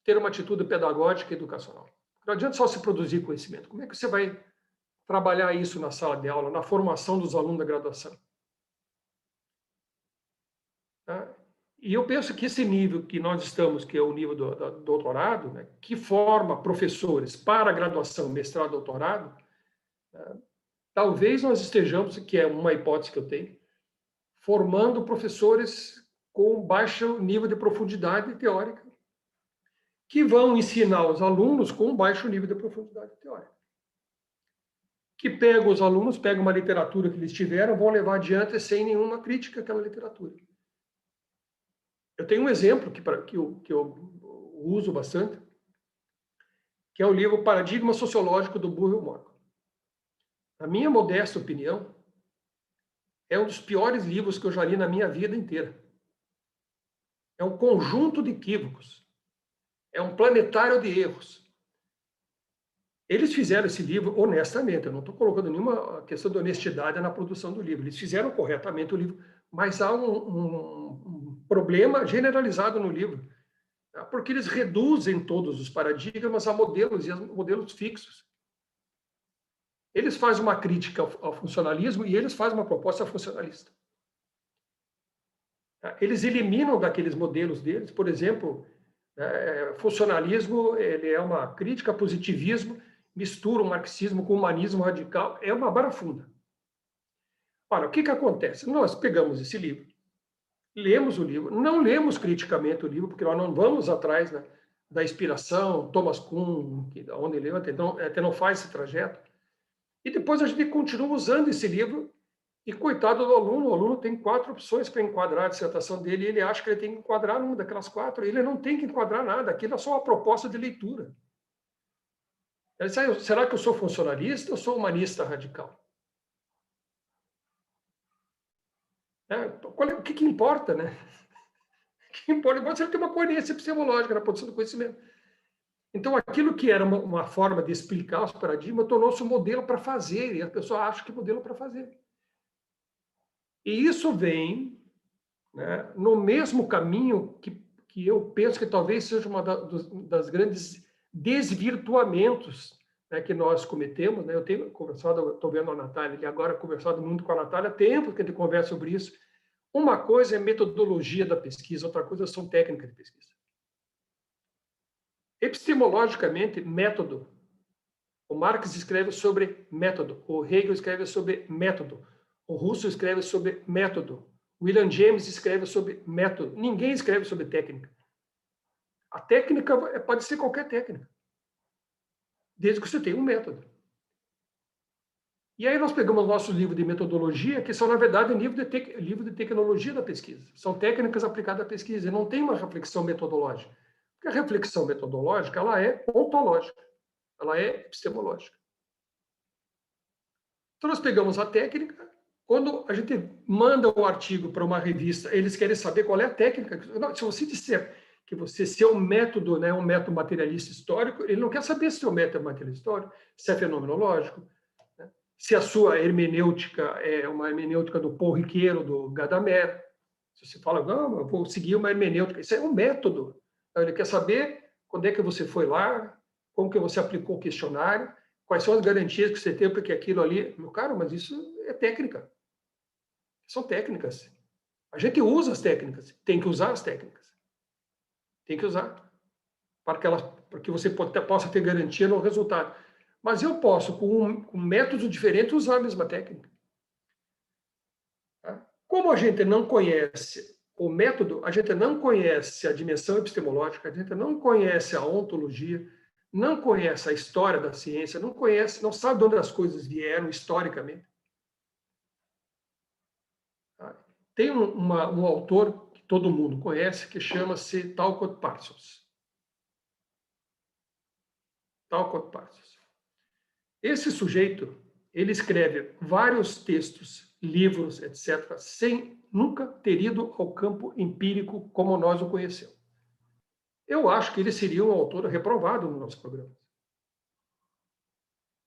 ter uma atitude pedagógica e educacional. Não adianta só se produzir conhecimento. Como é que você vai trabalhar isso na sala de aula, na formação dos alunos da graduação? E eu penso que esse nível que nós estamos, que é o nível do doutorado, né, que forma professores para graduação, mestrado, doutorado, talvez nós estejamos, que é uma hipótese que eu tenho, formando professores com baixo nível de profundidade teórica, que vão ensinar os alunos com baixo nível de profundidade teórica. Que pegam os alunos, pegam uma literatura que eles tiveram, vão levar adiante sem nenhuma crítica àquela literatura. Eu tenho um exemplo que eu uso bastante, que é o livro Paradigma Sociológico do Burrill Morgan. Na minha modesta opinião, é um dos piores livros que eu já li na minha vida inteira. É um conjunto de equívocos. É um planetário de erros. Eles fizeram esse livro honestamente, eu não estou colocando nenhuma questão de honestidade na produção do livro. Eles fizeram corretamente o livro, mas há um problema generalizado no livro, tá? Porque eles reduzem todos os paradigmas a modelos e a modelos fixos. Eles fazem uma crítica ao funcionalismo e eles fazem uma proposta funcionalista. Eles eliminam daqueles modelos deles, por exemplo, funcionalismo, ele é uma crítica ao positivismo, mistura o marxismo com o humanismo radical, é uma barafunda. Ora, o que acontece? Nós pegamos esse livro, lemos o livro, não lemos criticamente o livro, porque nós não vamos atrás, né, da inspiração, Thomas Kuhn, onde ele até não faz esse trajeto, e depois a gente continua usando esse livro, e coitado do aluno, o aluno tem 4 opções para enquadrar a dissertação dele, e ele acha que ele tem que enquadrar numa daquelas 4, ele não tem que enquadrar nada, aquilo é só uma proposta de leitura. Ele diz, será que eu sou funcionalista ou sou humanista radical? O que importa, né? O que importa é se ele tem uma coerência epistemológica na produção do conhecimento. Então, aquilo que era uma forma de explicar os paradigmas tornou-se um modelo para fazer, e a pessoa acha que é modelo para fazer. E isso vem, né, no mesmo caminho que eu penso que talvez seja uma das grandes desvirtuamentos, né, que nós cometemos. Né? Eu tenho conversado, estou vendo a Natália, e agora conversado muito com a Natália, há tempo que a gente conversa sobre isso. Uma coisa é metodologia da pesquisa, outra coisa são técnicas de pesquisa. Epistemologicamente, método. O Marx escreve sobre método, o Hegel escreve sobre método, o Russell escreve sobre método, William James escreve sobre método. Ninguém escreve sobre técnica. A técnica pode ser qualquer técnica, desde que você tenha um método. E aí nós pegamos o nosso livro de metodologia, que são, na verdade, livro de tecnologia da pesquisa. São técnicas aplicadas à pesquisa, e não tem uma reflexão metodológica. Porque a reflexão metodológica, ela é ontológica, ela é epistemológica. Então, nós pegamos a técnica, quando a gente manda um artigo para uma revista, eles querem saber qual é a técnica. Se você disser que seu método, né, é um método materialista histórico, ele não quer saber se o seu método é materialista histórico, se é fenomenológico, né, se a sua hermenêutica é uma hermenêutica do Paul Ricoeur, do Gadamer. Se você fala, não, eu vou seguir uma hermenêutica, isso é um método. Então, ele quer saber quando é que você foi lá, como que você aplicou o questionário, quais são as garantias que você tem para que aquilo ali... Meu caro, mas isso é técnica. São técnicas. A gente usa as técnicas. Tem que usar as técnicas. Tem que usar. Para que você possa ter garantia no resultado. Mas eu posso, com métodos diferentes, usar a mesma técnica. Tá? Como a gente não conhece o método, a gente não conhece a dimensão epistemológica, a gente não conhece a ontologia, não conhece a história da ciência, não sabe de onde as coisas vieram historicamente. Tem um autor que todo mundo conhece, que chama-se Talcott Parsons. Talcott Parsons. Esse sujeito, ele escreve vários textos, livros, etc., sem nunca ter ido ao campo empírico como nós o conhecemos. Eu acho que ele seria um autor reprovado no nosso programa.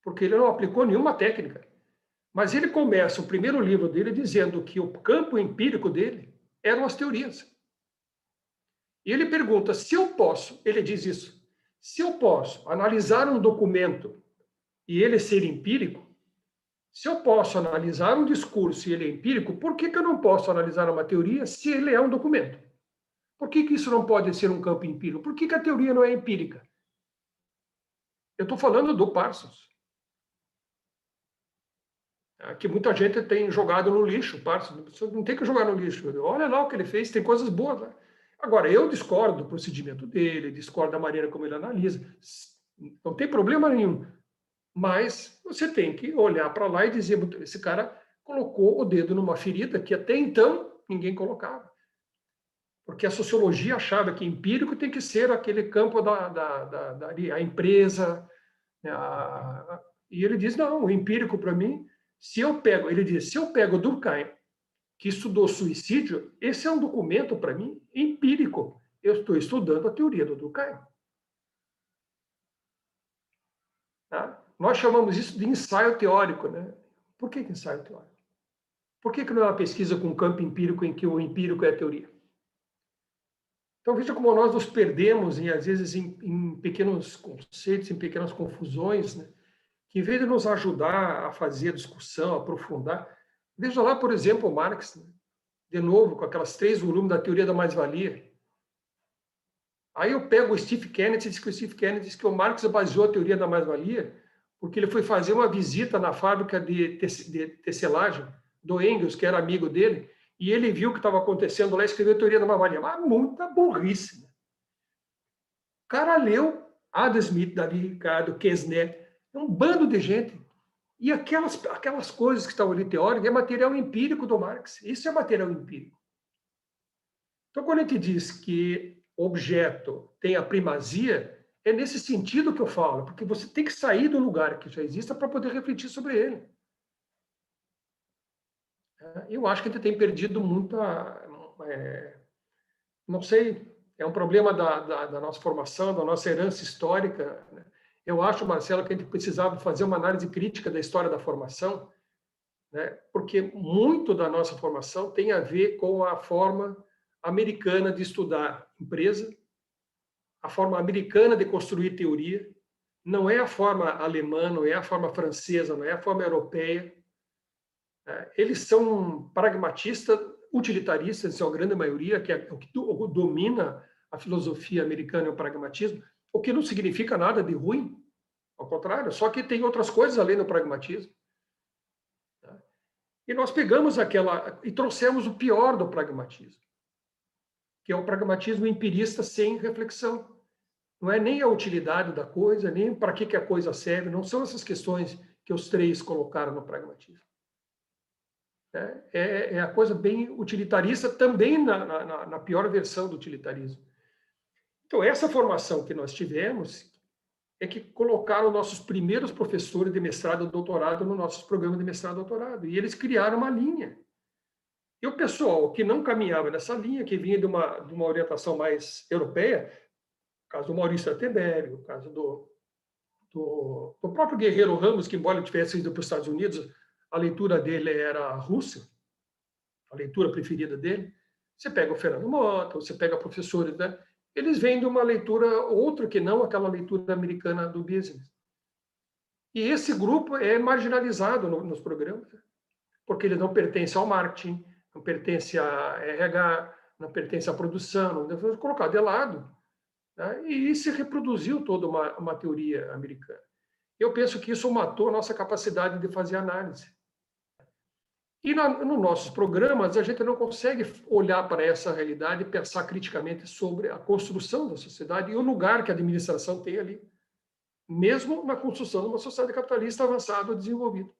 Porque ele não aplicou nenhuma técnica. Mas ele começa o primeiro livro dele dizendo que o campo empírico dele eram as teorias. E ele pergunta, se eu posso, ele diz isso, se eu posso analisar um documento e ele ser empírico, se eu posso analisar um discurso e ele é empírico, por que eu não posso analisar uma teoria se ele é um documento? Por que isso não pode ser um campo empírico? Por que a teoria não é empírica? Eu estou falando do Parsons. Que muita gente tem jogado no lixo, Parsons. Não tem que jogar no lixo. Olha lá o que ele fez, tem coisas boas lá. Agora, eu discordo do procedimento dele, discordo da maneira como ele analisa. Não tem problema nenhum. Mas você tem que olhar para lá e dizer, esse cara colocou o dedo numa ferida que até então ninguém colocava. Porque a sociologia achava que empírico tem que ser aquele campo da empresa. E ele diz, não, o empírico para mim, ele diz, se eu pego Durkheim, que estudou suicídio, esse é um documento para mim empírico. Eu estou estudando a teoria do Durkheim. Tá? Nós chamamos isso de ensaio teórico, né? Por que ensaio teórico? Por que não é uma pesquisa com campo empírico em que o empírico é a teoria? Então, veja como nós nos perdemos, às vezes, em pequenos conceitos, em pequenas confusões, né? Que, em vez de nos ajudar a fazer a discussão, a aprofundar, veja lá, por exemplo, o Marx, né? De novo, com aquelas 3 volumes da teoria da mais-valia. Aí eu pego o Steve Kennedy e diz que o Steve Kennedy diz que o Marx baseou a teoria da mais-valia porque ele foi fazer uma visita na fábrica de tecelagem do Engels, que era amigo dele, e ele viu o que estava acontecendo lá e escreveu a teoria da mais-valia. Mas muita burrice. Né? O cara leu Adam Smith, Davi Ricardo, Kesner, um bando de gente. E aquelas coisas que estão ali teóricas é material empírico do Marx. Isso é material empírico. Então, quando a gente diz que objeto tem a primazia, é nesse sentido que eu falo, porque você tem que sair do lugar que já exista para poder refletir sobre ele. Eu acho que a gente tem perdido muita... não sei, é um problema da nossa formação, da nossa herança histórica. Né? Eu acho, Marcelo, que a gente precisava fazer uma análise crítica da história da formação, né? Porque muito da nossa formação tem a ver com a forma americana de estudar empresa, a forma americana de construir teoria, não é a forma alemã, não é a forma francesa, não é a forma europeia. Eles são pragmatistas, utilitaristas, em sua grande maioria, que é o que domina a filosofia americana, é o pragmatismo, o que não significa nada de ruim, ao contrário, só que tem outras coisas além do pragmatismo. E nós pegamos e trouxemos o pior do pragmatismo, que é o pragmatismo empirista sem reflexão. Não é nem a utilidade da coisa, nem para que a coisa serve, não são essas questões que os 3 colocaram no pragmatismo. É a coisa bem utilitarista, também na pior versão do utilitarismo. Então, essa formação que nós tivemos é que colocaram nossos primeiros professores de mestrado e doutorado no nosso programa de mestrado e doutorado, e eles criaram uma linha. E o pessoal que não caminhava nessa linha, que vinha de uma orientação mais europeia, o caso do Maurício Attenberg, o caso do próprio Guerreiro Ramos, que embora ele tivesse ido para os Estados Unidos, a leitura dele era a Rússia, a leitura preferida dele. Você pega o Fernando Mota, você pega professores, né? Eles vêm de uma leitura outra que não aquela leitura americana do business. E esse grupo é marginalizado nos programas, porque ele não pertence ao marketing, não pertence a RH, não pertence à produção, não foi colocado de lado. Né? E se reproduziu toda uma teoria americana. Eu penso que isso matou a nossa capacidade de fazer análise. E nos nossos programas, a gente não consegue olhar para essa realidade e pensar criticamente sobre a construção da sociedade e o lugar que a administração tem ali, mesmo na construção de uma sociedade capitalista avançada ou desenvolvida.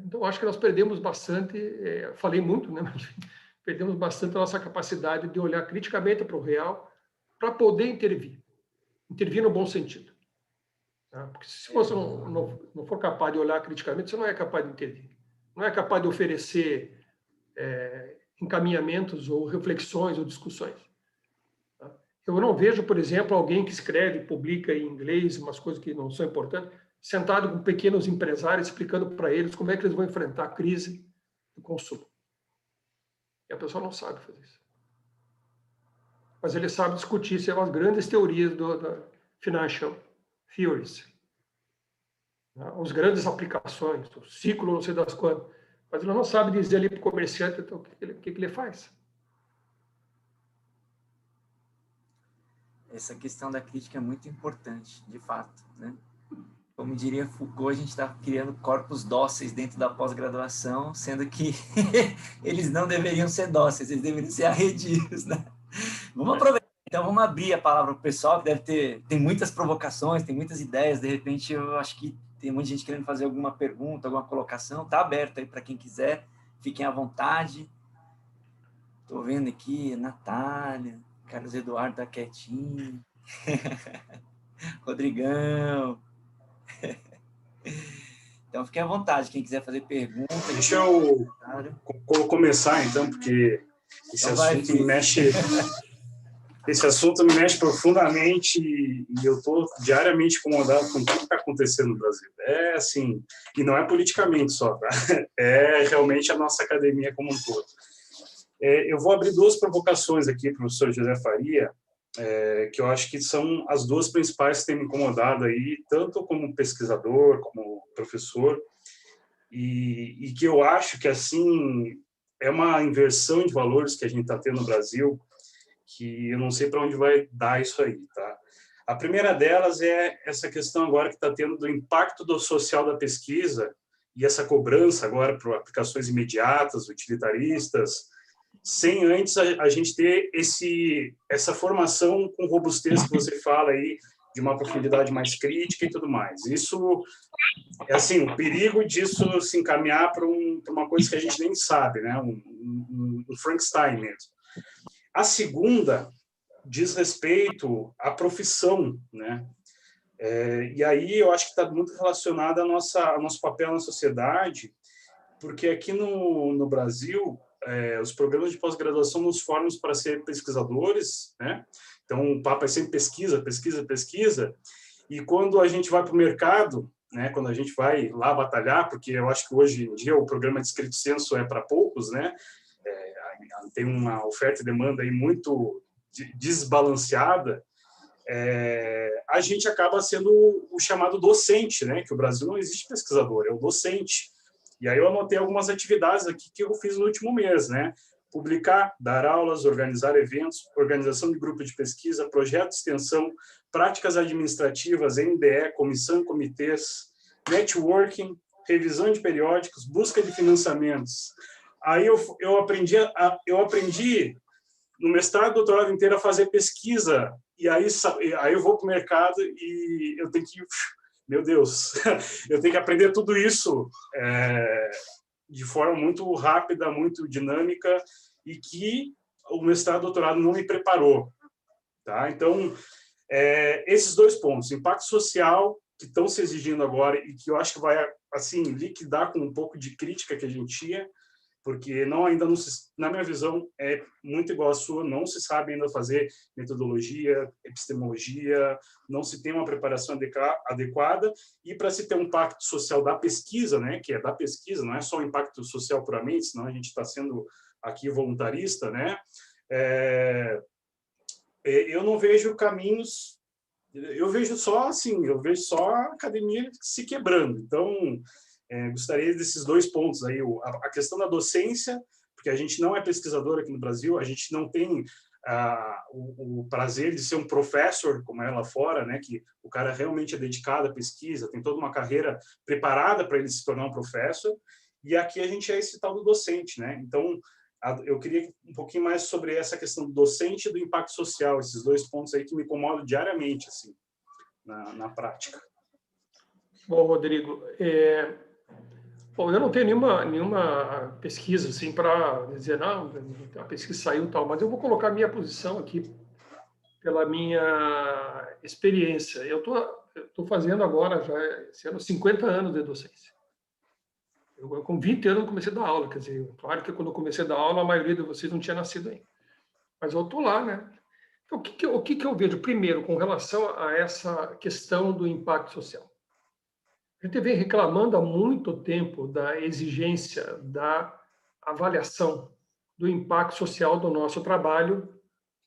Então, acho que nós perdemos bastante, falei muito, né? Mas perdemos bastante a nossa capacidade de olhar criticamente para o real para poder intervir no bom sentido. Porque se você não for capaz de olhar criticamente, você não é capaz de intervir. Não é capaz de oferecer encaminhamentos ou reflexões ou discussões. Eu não vejo, por exemplo, alguém que escreve, publica em inglês umas coisas que não são importantes, sentado com pequenos empresários, explicando para eles como é que eles vão enfrentar a crise do consumo. E a pessoa não sabe fazer isso. Mas ele sabe discutir, são as grandes teorias da financial theories, as grandes aplicações, o ciclo não sei das quantas, mas ele não sabe dizer ali para o comerciante então, o que ele faz. essa questão da crítica é muito importante, de fato, né? Como diria Foucault, a gente está criando corpos dóceis dentro da pós-graduação, sendo que eles não deveriam ser dóceis, eles deveriam ser arredios, né? Vamos aproveitar, então vamos abrir a palavra para o pessoal, que tem muitas provocações, tem muitas ideias, de repente eu acho que tem muita gente querendo fazer alguma pergunta, alguma colocação, está aberto aí para quem quiser, fiquem à vontade. Estou vendo aqui, Natália, Carlos Eduardo está quietinho, Rodrigão. Então, fiquem à vontade, quem quiser fazer pergunta. Deixa eu começar, então, porque esse assunto me mexe... Esse assunto me mexe profundamente e eu estou diariamente incomodado com tudo que está acontecendo no Brasil. É assim, e não é politicamente só, tá? É realmente a nossa academia como um todo. Eu vou abrir duas provocações aqui para o professor José Faria, que eu acho que são as duas principais que têm me incomodado aí, tanto como pesquisador, como professor, e que eu acho que, assim, é uma inversão de valores que a gente está tendo no Brasil, que eu não sei para onde vai dar isso aí, tá? A primeira delas é essa questão agora que está tendo do impacto do social da pesquisa e essa cobrança agora por aplicações imediatas, utilitaristas, sem antes a gente ter essa formação com robustez que você fala aí, de uma profundidade mais crítica e tudo mais. Isso é assim, o perigo disso se encaminhar para uma coisa que a gente nem sabe, né? Um Frankenstein mesmo. A segunda diz respeito à profissão, né? E aí eu acho que está muito relacionado ao nosso papel na sociedade, porque aqui no Brasil, os programas de pós-graduação nos formam para ser pesquisadores, né? Então, o papo é sempre pesquisa, pesquisa, pesquisa, e quando a gente vai para o mercado, né? Quando a gente vai lá batalhar, porque eu acho que hoje em dia o programa de estrito senso é para poucos, né? Tem uma oferta e demanda aí muito desbalanceada, a gente acaba sendo o chamado docente, né? Que o Brasil não existe pesquisador, é o docente. E aí eu anotei algumas atividades aqui que eu fiz no último mês, né? Publicar, dar aulas, organizar eventos, organização de grupo de pesquisa, projeto de extensão, práticas administrativas, NDE, comissão, comitês, networking, revisão de periódicos, busca de financiamentos. Aí eu aprendi no mestrado, doutorado inteiro a fazer pesquisa, e aí eu vou para o mercado e eu tenho que, meu Deus, eu tenho que aprender tudo isso de forma muito rápida, muito dinâmica, e que o mestrado, doutorado não me preparou. Tá? Então, esses dois pontos, impacto social, que estão se exigindo agora, e que eu acho que vai assim, liquidar com um pouco de crítica que a gente tinha, porque ainda não na minha visão, é muito igual à sua, não se sabe ainda fazer metodologia, epistemologia, não se tem uma preparação adequada, e para se ter um impacto social da pesquisa, né, que é da pesquisa, não é só o impacto social puramente, senão a gente está sendo aqui voluntarista, né, eu não vejo caminhos, eu vejo só a academia se quebrando. Então, gostaria desses dois pontos aí, a questão da docência, porque a gente não é pesquisador aqui no Brasil, a gente não tem o prazer de ser um professor, como é lá fora, né, que o cara realmente é dedicado à pesquisa, tem toda uma carreira preparada para ele se tornar um professor, e aqui a gente é esse tal do docente, né? Então, eu queria um pouquinho mais sobre essa questão do docente e do impacto social, esses dois pontos aí que me incomodam diariamente, assim, na prática. Bom, Rodrigo, eu não tenho nenhuma pesquisa assim para dizer, não, a pesquisa saiu e tal, mas eu vou colocar a minha posição aqui pela minha experiência. Eu tô fazendo agora, já esse ano, 50 anos de docência. Eu, com 20 anos, comecei a dar aula, quer dizer, claro que quando eu comecei a dar aula, a maioria de vocês não tinha nascido ainda. Mas eu estou lá, né? Então, o que eu vejo, primeiro, com relação a essa questão do impacto social? A gente vem reclamando há muito tempo da exigência da avaliação do impacto social do nosso trabalho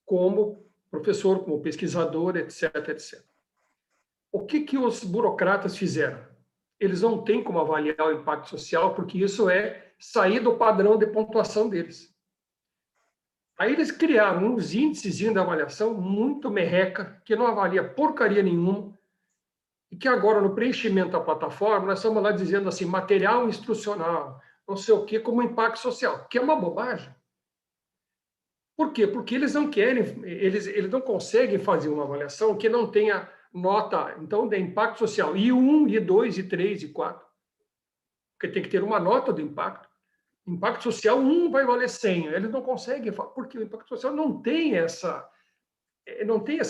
como professor, como pesquisador, etc, etc. O que os burocratas fizeram? Eles não têm como avaliar o impacto social, porque isso é sair do padrão de pontuação deles. Aí eles criaram uns índices de avaliação muito merreca, que não avalia porcaria nenhuma, e que agora, no preenchimento da plataforma, nós estamos lá dizendo assim, material instrucional, não sei o quê, como impacto social, que é uma bobagem. Por quê? Porque eles não querem, eles não conseguem fazer uma avaliação que não tenha nota, então, de impacto social, I1, I2, I3, I4. Porque tem que ter uma nota do impacto. Impacto social, 1 vai valer 100. Eles não conseguem, porque o impacto social não tem essa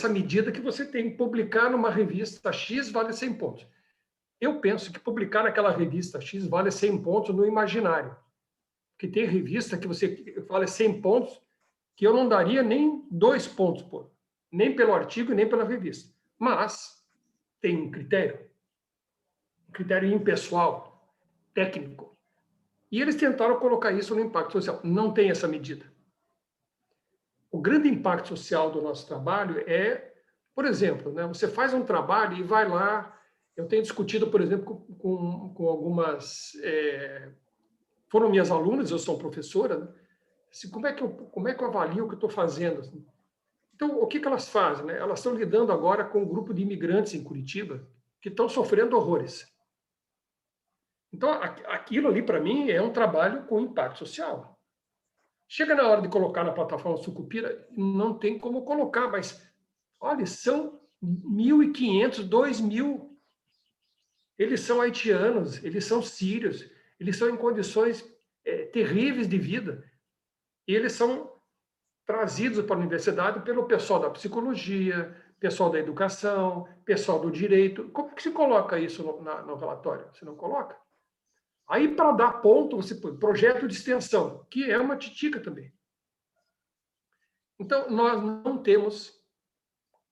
medida que você tem que publicar numa revista X vale 100 pontos. Eu penso que publicar naquela revista X vale 100 pontos no imaginário. Porque tem revista que você fala 100 pontos que eu não daria nem 2 pontos, nem pelo artigo nem pela revista. Mas tem um critério impessoal, técnico. E eles tentaram colocar isso no impacto social. Não tem essa medida. O grande impacto social do nosso trabalho é, por exemplo, né, você faz um trabalho e vai lá. Eu tenho discutido, por exemplo, com algumas. Foram minhas alunas, eu sou professora, né? Assim, como é que eu avalio o que eu estou fazendo? Assim? Então, o que elas fazem? Né? Elas estão lidando agora com um grupo de imigrantes em Curitiba que estão sofrendo horrores. Então, aquilo ali, para mim, é um trabalho com impacto social. Chega na hora de colocar na plataforma Sucupira, não tem como colocar, mas, olha, são 1.500, 2.000. Eles são haitianos, eles são sírios, eles são em condições terríveis de vida. E eles são trazidos para a universidade pelo pessoal da psicologia, pessoal da educação, pessoal do direito. Como que se coloca isso no relatório? Você não coloca? Aí, para dar ponto, você põe projeto de extensão, que é uma titica também. Então, nós não temos,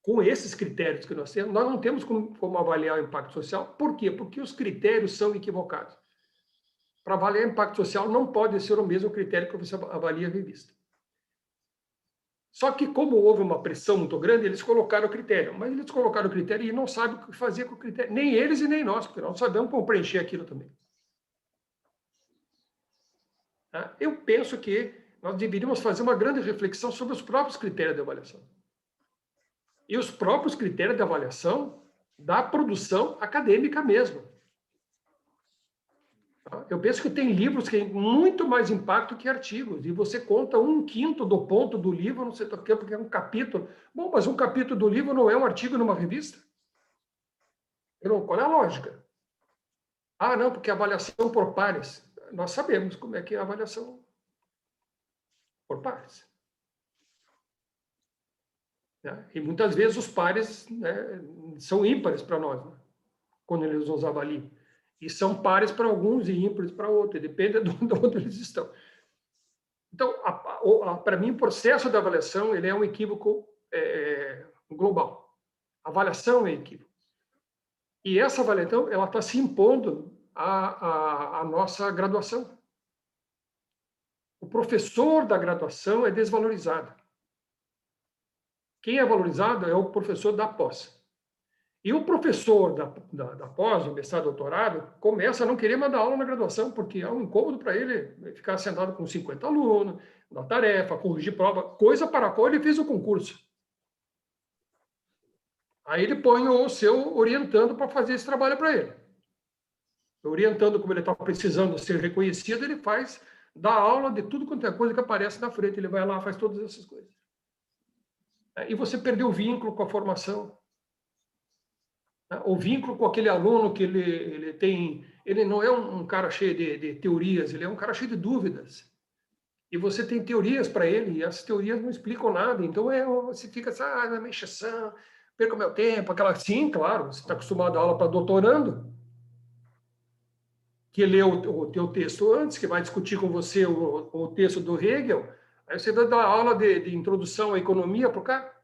com esses critérios que nós temos, nós não temos como avaliar o impacto social. Por quê? Porque os critérios são equivocados. Para avaliar impacto social, não pode ser o mesmo critério que você avalia a revista. Só que, como houve uma pressão muito grande, eles colocaram o critério. Mas eles colocaram o critério e não sabem o que fazer com o critério. Nem eles e nem nós, porque nós não sabemos como preencher aquilo também. Eu penso que nós deveríamos fazer uma grande reflexão sobre os próprios critérios de avaliação. E os próprios critérios de avaliação da produção acadêmica mesmo. Eu penso que tem livros que têm muito mais impacto que artigos, e você conta 1/5 do ponto do livro, não sei o quê, porque é um capítulo. Bom, mas um capítulo do livro não é um artigo numa revista? Qual é a lógica? Ah, não, porque avaliação por pares. Nós sabemos como é que é a avaliação por pares. E muitas vezes os pares, né, são ímpares para nós, né, quando eles nos avaliam. E são pares para alguns e ímpares para outros, depende de onde eles estão. Então, para mim, o processo da avaliação ele é um equívoco global. A avaliação é equívoco. E essa avaliação ela está se impondo à nossa graduação. O professor da graduação é desvalorizado. Quem é valorizado é o professor da pós. E o professor da pós, do mestrado, doutorado, começa a não querer mandar aula na graduação, porque é um incômodo para ele ficar sentado com 50 alunos, dar tarefa, corrigir prova, coisa para a qual ele fez o concurso. Aí ele põe o seu orientando para fazer esse trabalho para ele. Orientando como ele está precisando ser reconhecido, ele dá aula de tudo quanto é coisa que aparece na frente. Ele vai lá, faz todas essas coisas. E você perdeu o vínculo com a formação. O vínculo com aquele aluno que ele tem. Ele não é um cara cheio de teorias, ele é um cara cheio de dúvidas. E você tem teorias para ele, e essas teorias não explicam nada. Então você fica assim, é uma encheção, perco meu tempo, aquela. Sim, claro, você está acostumado a aula para doutorando, que lê o teu texto antes, que vai discutir com você o texto do Hegel. Aí você vai dar aula de introdução à economia para o cara.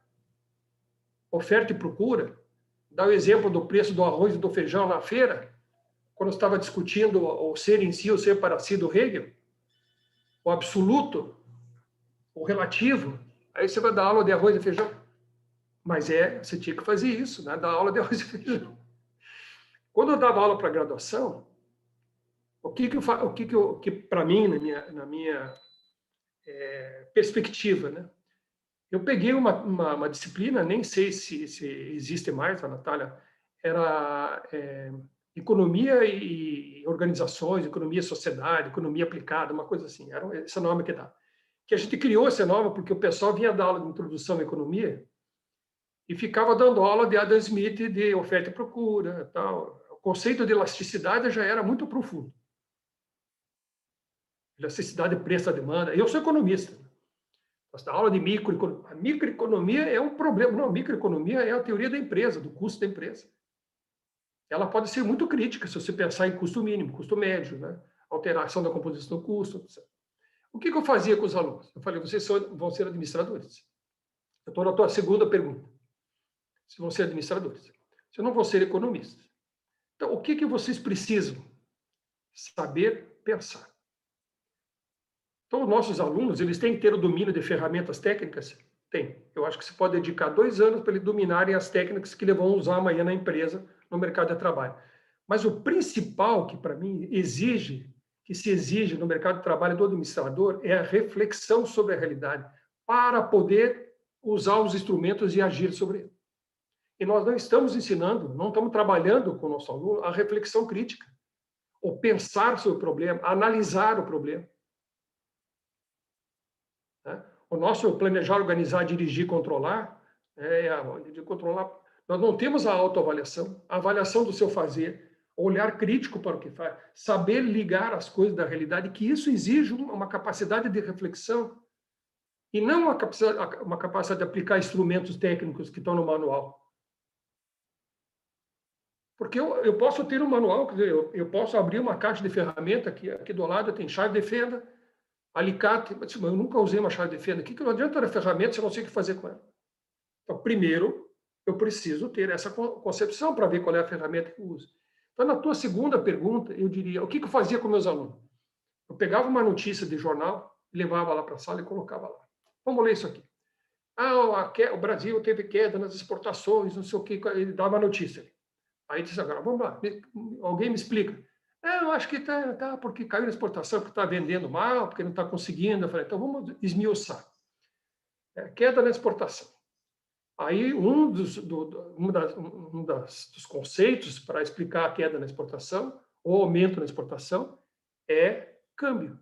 Oferta e procura. Dá o exemplo do preço do arroz e do feijão na feira, quando estava discutindo o ser em si, o ser para si do Hegel, o absoluto, o relativo. Aí você vai dar aula de arroz e feijão. Mas você tinha que fazer isso, né? Dar aula de arroz e feijão. Quando eu dava aula para graduação, o que para mim, na minha perspectiva, né? Eu peguei uma disciplina, nem sei se existe mais, a Natália, era economia e organizações, economia e sociedade, economia aplicada, uma coisa assim, era esse nome que dá. Que a gente criou esse nome porque o pessoal vinha dar aula de introdução à economia e ficava dando aula de Adam Smith de oferta e procura, tal. O conceito de elasticidade já era muito profundo. Elasticidade, preço, demanda. Eu sou economista. A aula de microeconomia. A microeconomia é um problema. Não, a microeconomia é a teoria da empresa, do custo da empresa. Ela pode ser muito crítica se você pensar em custo mínimo, custo médio, né? Alteração da composição do custo, etc. O que eu fazia com os alunos? Eu falei, vocês vão ser administradores. Eu estou na tua segunda pergunta. Vocês vão ser administradores. Vocês não vão ser economistas. Então, o que vocês precisam? Saber pensar. Então, os nossos alunos, eles têm que ter o domínio de ferramentas técnicas? Tem. Eu acho que você pode dedicar 2 anos para eles dominarem as técnicas que eles vão usar amanhã na empresa, no mercado de trabalho. Mas o principal que, para mim, que se exige no mercado de trabalho do administrador é a reflexão sobre a realidade para poder usar os instrumentos e agir sobre ele. E nós não estamos ensinando, não estamos trabalhando com o nosso aluno a reflexão crítica, ou pensar sobre o problema, analisar o problema. O nosso planejar, organizar, dirigir, controlar, nós não temos a autoavaliação, a avaliação do seu fazer, olhar crítico para o que faz, saber ligar as coisas da realidade, que isso exige uma capacidade de reflexão e não uma capacidade de aplicar instrumentos técnicos que estão no manual. Porque eu posso ter um manual, quer dizer, eu posso abrir uma caixa de ferramenta, aqui do lado tem chave de fenda, alicate, mas eu nunca usei uma chave de fenda. Que não adianta a ferramenta se eu não sei o que fazer com ela. Então, primeiro, eu preciso ter essa concepção para ver qual é a ferramenta que eu uso. Então, na tua segunda pergunta, eu diria, o que eu fazia com meus alunos? Eu pegava uma notícia de jornal, levava lá para a sala e colocava lá. Vamos ler isso aqui. O Brasil teve queda nas exportações, não sei o que, ele dava a notícia. Aí disse, agora, vamos lá, alguém me explica. Eu acho que tá porque caiu na exportação, porque está vendendo mal, porque não está conseguindo. Eu falei, então vamos esmiuçar. Queda na exportação. Aí um dos conceitos para explicar a queda na exportação, ou aumento na exportação, é câmbio.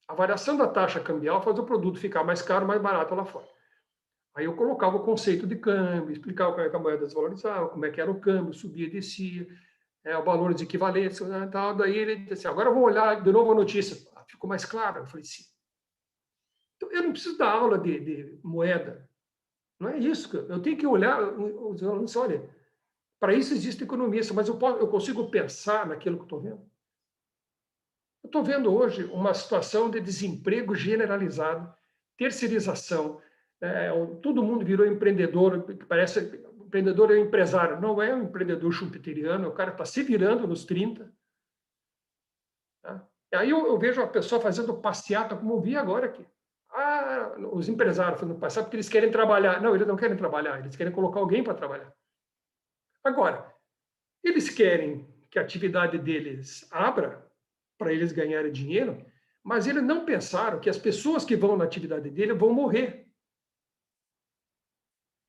A variação da taxa cambial faz o produto ficar mais caro, mais barato lá fora. Aí eu colocava o conceito de câmbio, explicava como é que a moeda desvalorizava, como é que era o câmbio, subia e descia, o valor de equivalência, né, tal. Daí ele disse assim, agora vamos olhar de novo a notícia. Ficou mais claro? Eu falei, sim. Então, eu não preciso dar aula de moeda. Não é isso. Eu tenho que olhar, os alunos, olha, para isso existe economista, mas eu consigo pensar naquilo que eu estou vendo. Eu estou vendo hoje uma situação de desemprego generalizado, terceirização, todo mundo virou empreendedor, que parece empreendedor é um empresário, não é um empreendedor schumpeteriano, o cara está se virando nos 30. Tá? E aí eu vejo a pessoa fazendo passeata, como eu vi agora aqui. Os empresários fazendo passeata porque eles querem trabalhar. Não, eles não querem trabalhar, eles querem colocar alguém para trabalhar. Agora, eles querem que a atividade deles abra para eles ganharem dinheiro, mas eles não pensaram que as pessoas que vão na atividade dele vão morrer.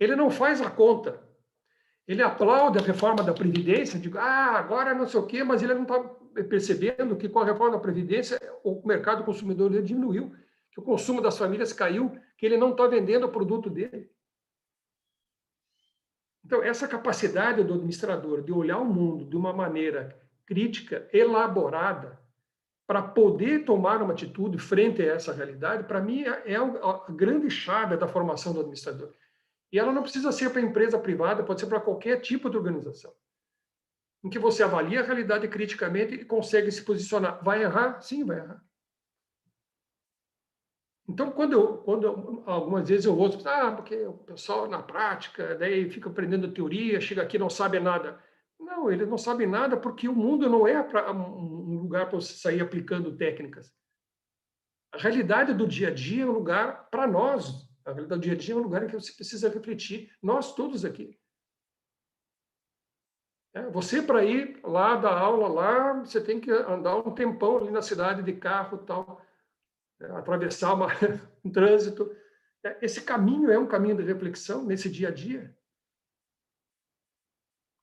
Ele não faz a conta. Ele aplaude a reforma da Previdência, diz, agora não sei o quê, mas ele não está percebendo que com a reforma da Previdência o mercado consumidor dele diminuiu, que o consumo das famílias caiu, que ele não está vendendo o produto dele. Então, essa capacidade do administrador de olhar o mundo de uma maneira crítica, elaborada, para poder tomar uma atitude frente a essa realidade, para mim é a grande chave da formação do administrador. E ela não precisa ser para empresa privada, pode ser para qualquer tipo de organização. Em que você avalia a realidade criticamente e consegue se posicionar. Vai errar? Sim, vai errar. Então, quando algumas vezes eu ouço, porque o pessoal na prática, daí fica aprendendo teoria, chega aqui e não sabe nada. Não, eles não sabem nada porque o mundo não é um lugar para você sair aplicando técnicas. A realidade do dia a dia é um lugar para nós. A realidade do dia a dia é um lugar em que você precisa refletir. Nós todos aqui. Você, para ir lá dar aula lá, você tem que andar um tempão ali na cidade de carro e tal. atravessar um trânsito. Esse caminho é um caminho de reflexão nesse dia a dia.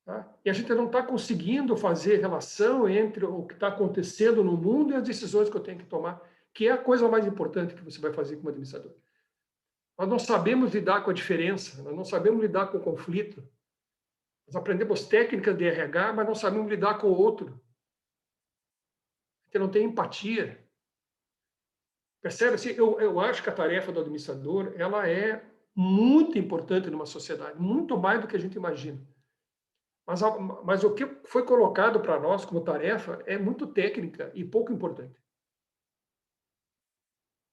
Tá? E a gente não está conseguindo fazer relação entre o que está acontecendo no mundo e as decisões que eu tenho que tomar, que é a coisa mais importante que você vai fazer como administrador. Nós não sabemos lidar com a diferença, nós não sabemos lidar com o conflito. Nós aprendemos técnicas de RH, mas não sabemos lidar com o outro. A gente não tem empatia. Percebe? Assim, eu acho que a tarefa do administrador ela é muito importante numa sociedade, muito mais do que a gente imagina. Mas o que foi colocado para nós como tarefa é muito técnica e pouco importante.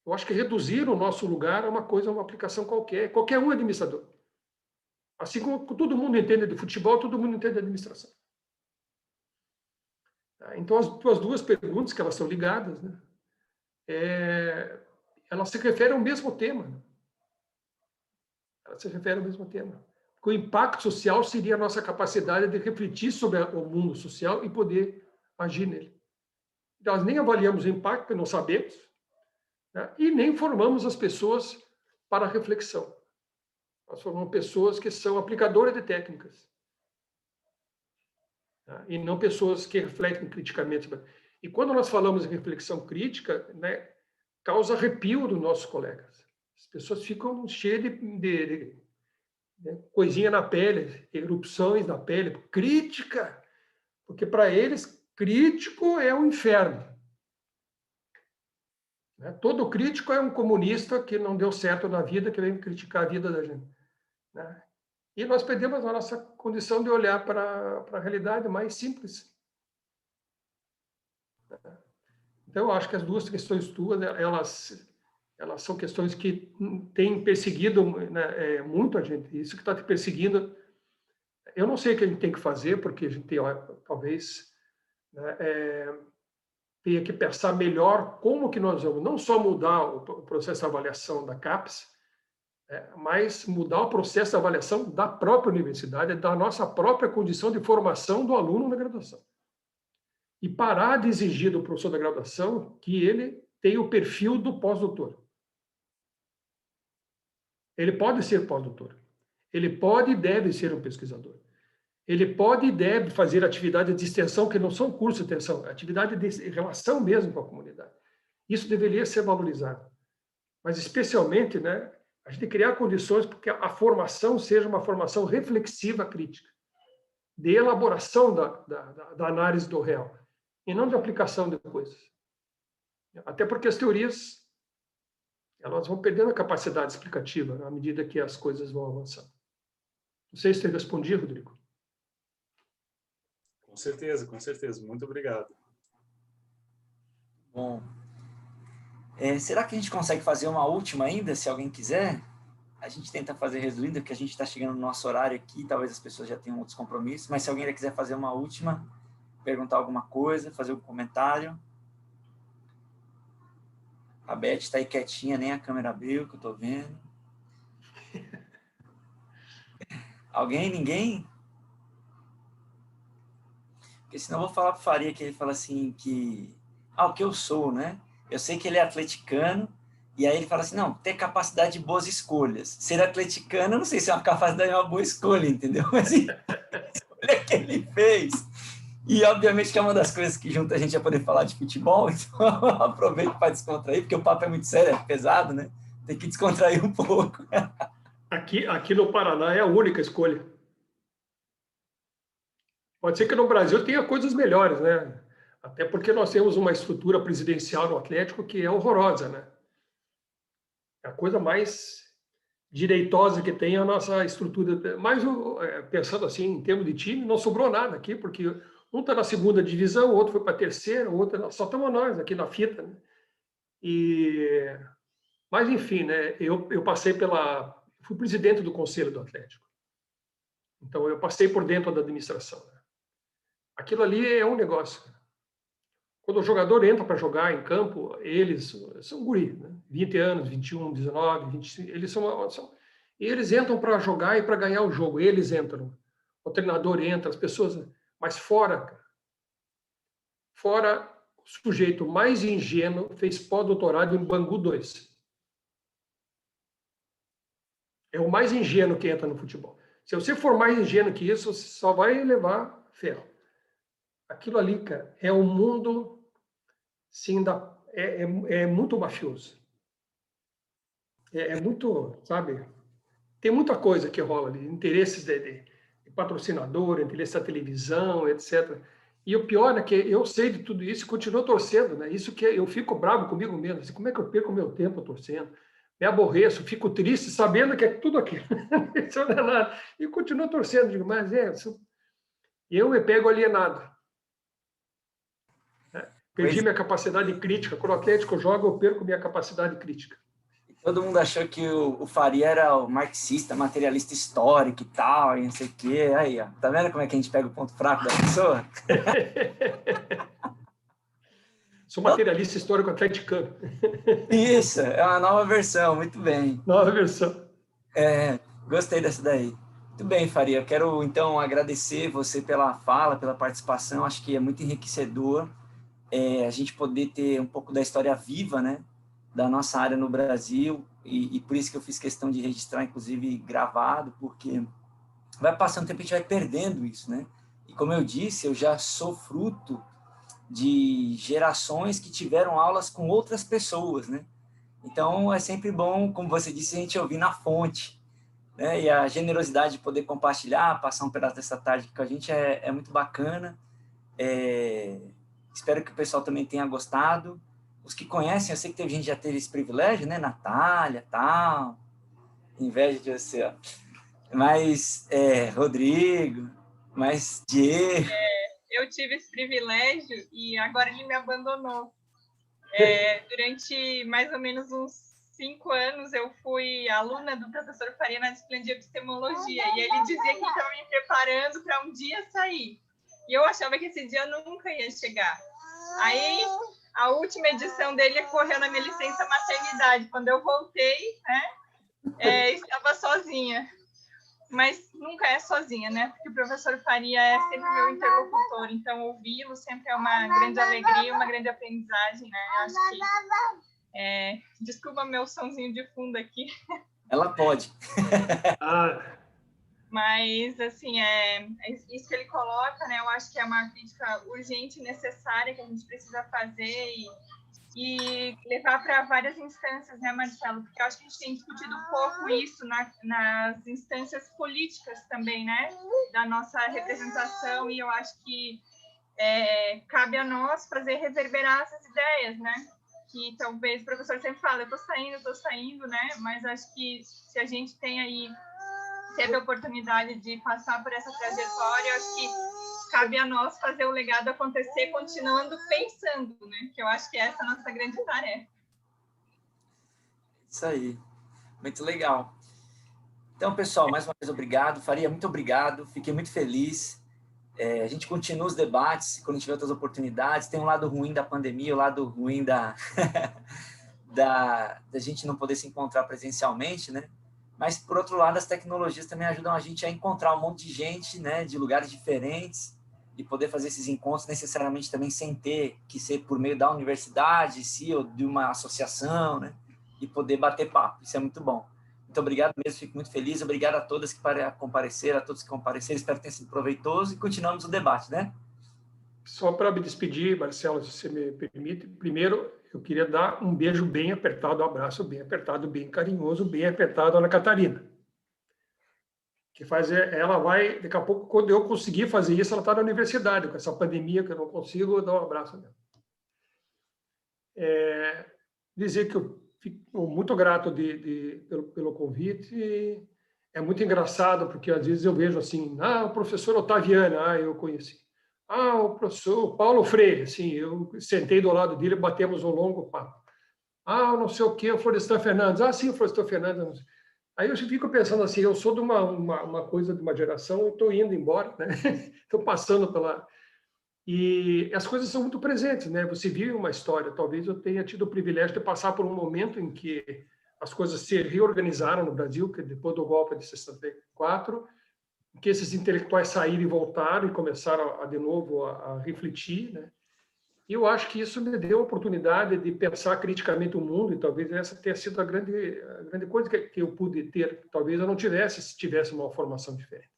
Eu acho que reduzir o nosso lugar é uma coisa, uma aplicação qualquer um é administrador. Assim como todo mundo entende de futebol, todo mundo entende de administração. Então, as duas perguntas, que elas são ligadas, né, elas se referem ao mesmo tema. Elas se referem ao mesmo tema. O impacto social seria a nossa capacidade de refletir sobre o mundo social e poder agir nele. Nós nem avaliamos o impacto, porque não sabemos, né, e nem formamos as pessoas para a reflexão. Nós formamos pessoas que são aplicadoras de técnicas, né, e não pessoas que refletem criticamente. E quando nós falamos em reflexão crítica, né, causa arrepio dos nossos colegas. As pessoas ficam cheias de coisinha na pele, erupções na pele, crítica, porque para eles, crítico é o inferno. Né? Todo crítico é um comunista que não deu certo na vida, que vem criticar a vida da gente. Né? E nós perdemos a nossa condição de olhar para a realidade mais simples. Então, eu acho que as duas questões tuas, elas são questões que têm perseguido, né, muito a gente. Isso que está te perseguindo, eu não sei o que a gente tem que fazer, porque a gente tem, talvez, né, tenha que pensar melhor como que nós vamos não só mudar o processo de avaliação da CAPES, mas mudar o processo de avaliação da própria universidade, da nossa própria condição de formação do aluno na graduação. E parar de exigir do professor da graduação que ele tenha o perfil do pós-doutor. Ele pode ser pós-doutor. Ele pode e deve ser um pesquisador. Ele pode e deve fazer atividades de extensão, que não são cursos de extensão, atividade de relação mesmo com a comunidade. Isso deveria ser valorizado. Mas, especialmente, né, a gente criar condições para que a formação seja uma formação reflexiva crítica, de elaboração da análise do real, e não de aplicação de coisas. Até porque as teorias elas vão perdendo a capacidade explicativa, né, à medida que as coisas vão avançando. Não sei se eu respondi, Rodrigo. Com certeza. Muito obrigado. Bom, será que a gente consegue fazer uma última ainda, se alguém quiser? A gente tenta fazer resumindo, porque a gente está chegando no nosso horário aqui, talvez as pessoas já tenham outros compromissos, mas se alguém ainda quiser fazer uma última, perguntar alguma coisa, fazer um comentário. A Beth está aí quietinha, nem a câmera abriu, que eu estou vendo. Alguém? Ninguém? Porque senão eu vou falar para o Faria que ele fala assim que... o que eu sou, né? Eu sei que ele é atleticano, e aí ele fala assim, não, ter capacidade de boas escolhas. Ser atleticano, eu não sei se é uma capacidade de uma boa escolha, entendeu? Mas a escolha que ele fez. E, obviamente, que é uma das coisas que junta a gente a poder falar de futebol, então eu aproveito para descontrair, porque o papo é muito sério, é pesado, né? Tem que descontrair um pouco. Aqui no Paraná é a única escolha. Pode ser que no Brasil tenha coisas melhores, né? Até porque nós temos uma estrutura presidencial no Atlético que é horrorosa, né? É a coisa mais direitosa que tem a nossa estrutura. Mas, pensando assim, em termos de time, não sobrou nada aqui, porque um está na segunda divisão, o outro foi para a terceira, o outro... Só estamos nós aqui na fita, né? Mas, enfim, né? Eu passei fui presidente do Conselho do Atlético. Então, eu passei por dentro da administração. Né? Aquilo ali é um negócio. Quando o jogador entra para jogar em campo, eles são guri, né? 20 anos, 21, 19, 25, eles entram para jogar e para ganhar o jogo, eles entram. O treinador entra, as pessoas... Mas fora sujeito mais ingênuo fez pós-doutorado em Bangu 2. É o mais ingênuo que entra no futebol. Se você for mais ingênuo que isso, você só vai levar ferro. Aquilo ali, cara, é um mundo, sim, é muito mafioso. É muito, sabe? Tem muita coisa que rola ali, interesses de patrocinador, interesse da televisão, etc. E o pior é que eu sei de tudo isso e continuo torcendo, né? Isso que eu fico bravo comigo mesmo. Assim, como é que eu perco o meu tempo torcendo? Me aborreço, fico triste, sabendo que é tudo aquilo. Isso não é nada. E continuo torcendo, digo, mas eu me pego alienado. Perdi minha capacidade crítica. Quando o Atlético joga, eu perco minha capacidade crítica. Todo mundo achou que o Faria era o marxista, materialista histórico e tal, e não sei o quê. Aí, ó. Tá vendo como é que a gente pega o ponto fraco da pessoa? Sou materialista histórico atleticano. Isso, é uma nova versão, muito bem. Nova versão. Gostei dessa daí. Muito bem, Faria. Eu quero, então, agradecer você pela fala, pela participação. Acho que é muito enriquecedor a gente poder ter um pouco da história viva, né, da nossa área no Brasil, e por isso que eu fiz questão de registrar, inclusive, gravado, porque vai passando o tempo e a gente vai perdendo isso, né? E como eu disse, eu já sou fruto de gerações que tiveram aulas com outras pessoas, né? Então, é sempre bom, como você disse, a gente ouvir na fonte, né? E a generosidade de poder compartilhar, passar um pedaço dessa tarde com a gente é muito bacana. Espero que o pessoal também tenha gostado. Os que conhecem, eu sei que teve gente que já teve esse privilégio, né? Natália, tal. Inveja de você, ó. Mas, Rodrigo, mas Diego. Eu tive esse privilégio e agora ele me abandonou. Durante mais ou menos uns 5 anos, eu fui aluna do professor Faria na disciplina de epistemologia, e ele dizia que estava me preparando para um dia sair. E eu achava que esse dia nunca ia chegar. Aí, a última edição dele ocorreu na minha licença maternidade. Quando eu voltei, né, estava sozinha. Mas nunca é sozinha, né? Porque o professor Faria é sempre meu interlocutor. Então, ouvi-lo sempre é uma grande alegria, uma grande aprendizagem, né? Acho que... Desculpa meu sonzinho de fundo aqui. Ela pode. Mas, assim, isso que ele coloca, né? Eu acho que é uma crítica urgente e necessária que a gente precisa fazer e levar para várias instâncias, né, Marcelo? Porque eu acho que a gente tem discutido um pouco isso nas instâncias políticas também, né? Da nossa representação, e eu acho que cabe a nós fazer reverberar essas ideias, né? Que talvez o professor sempre fala, eu estou saindo, né? Mas acho que se a gente teve a oportunidade de passar por essa trajetória, eu acho que cabe a nós fazer o legado acontecer continuando pensando, né? Que eu acho que essa é a nossa grande tarefa. Isso aí. Muito legal. Então, pessoal, mais uma vez, obrigado. Faria, muito obrigado. Fiquei muito feliz. A gente continua os debates, quando tiver outras oportunidades. Tem um lado ruim da pandemia, o lado ruim da gente não poder se encontrar presencialmente, né? Mas, por outro lado, as tecnologias também ajudam a gente a encontrar um monte de gente, né, de lugares diferentes, e poder fazer esses encontros necessariamente também sem ter que ser por meio da universidade, ou de uma associação, né, e poder bater papo. Isso é muito bom. Muito obrigado mesmo, fico muito feliz. Obrigado a todas que compareceram, a todos que compareceram. Espero que tenha sido proveitoso e continuamos o debate, né? Só para me despedir, Marcelo, se você me permite, primeiro eu queria dar um beijo bem apertado, um abraço bem apertado, bem carinhoso, bem apertado à Ana Catarina. Que ela vai, daqui a pouco, quando eu conseguir fazer isso, ela está na universidade, com essa pandemia que eu não consigo, eu dou um abraço nela. Dizer que eu fico muito grato pelo convite. É muito engraçado, porque às vezes eu vejo assim, o professor Otaviano, eu conheci. O professor Paulo Freire, assim, eu sentei do lado dele e batemos um longo papo. Não sei o que, o Florestan Fernandes. Sim, o Florestan Fernandes. Aí eu fico pensando assim, eu sou de uma coisa, de uma geração, eu estou indo embora, né? Estou passando pela... E as coisas são muito presentes, né? Você vive uma história. Talvez eu tenha tido o privilégio de passar por um momento em que as coisas se reorganizaram no Brasil, que depois do golpe de 64, que esses intelectuais saíram e voltaram e começaram de novo a refletir, né? E eu acho que isso me deu a oportunidade de pensar criticamente o mundo, e talvez essa tenha sido a grande coisa que eu pude ter. Talvez eu não tivesse, se tivesse uma formação diferente.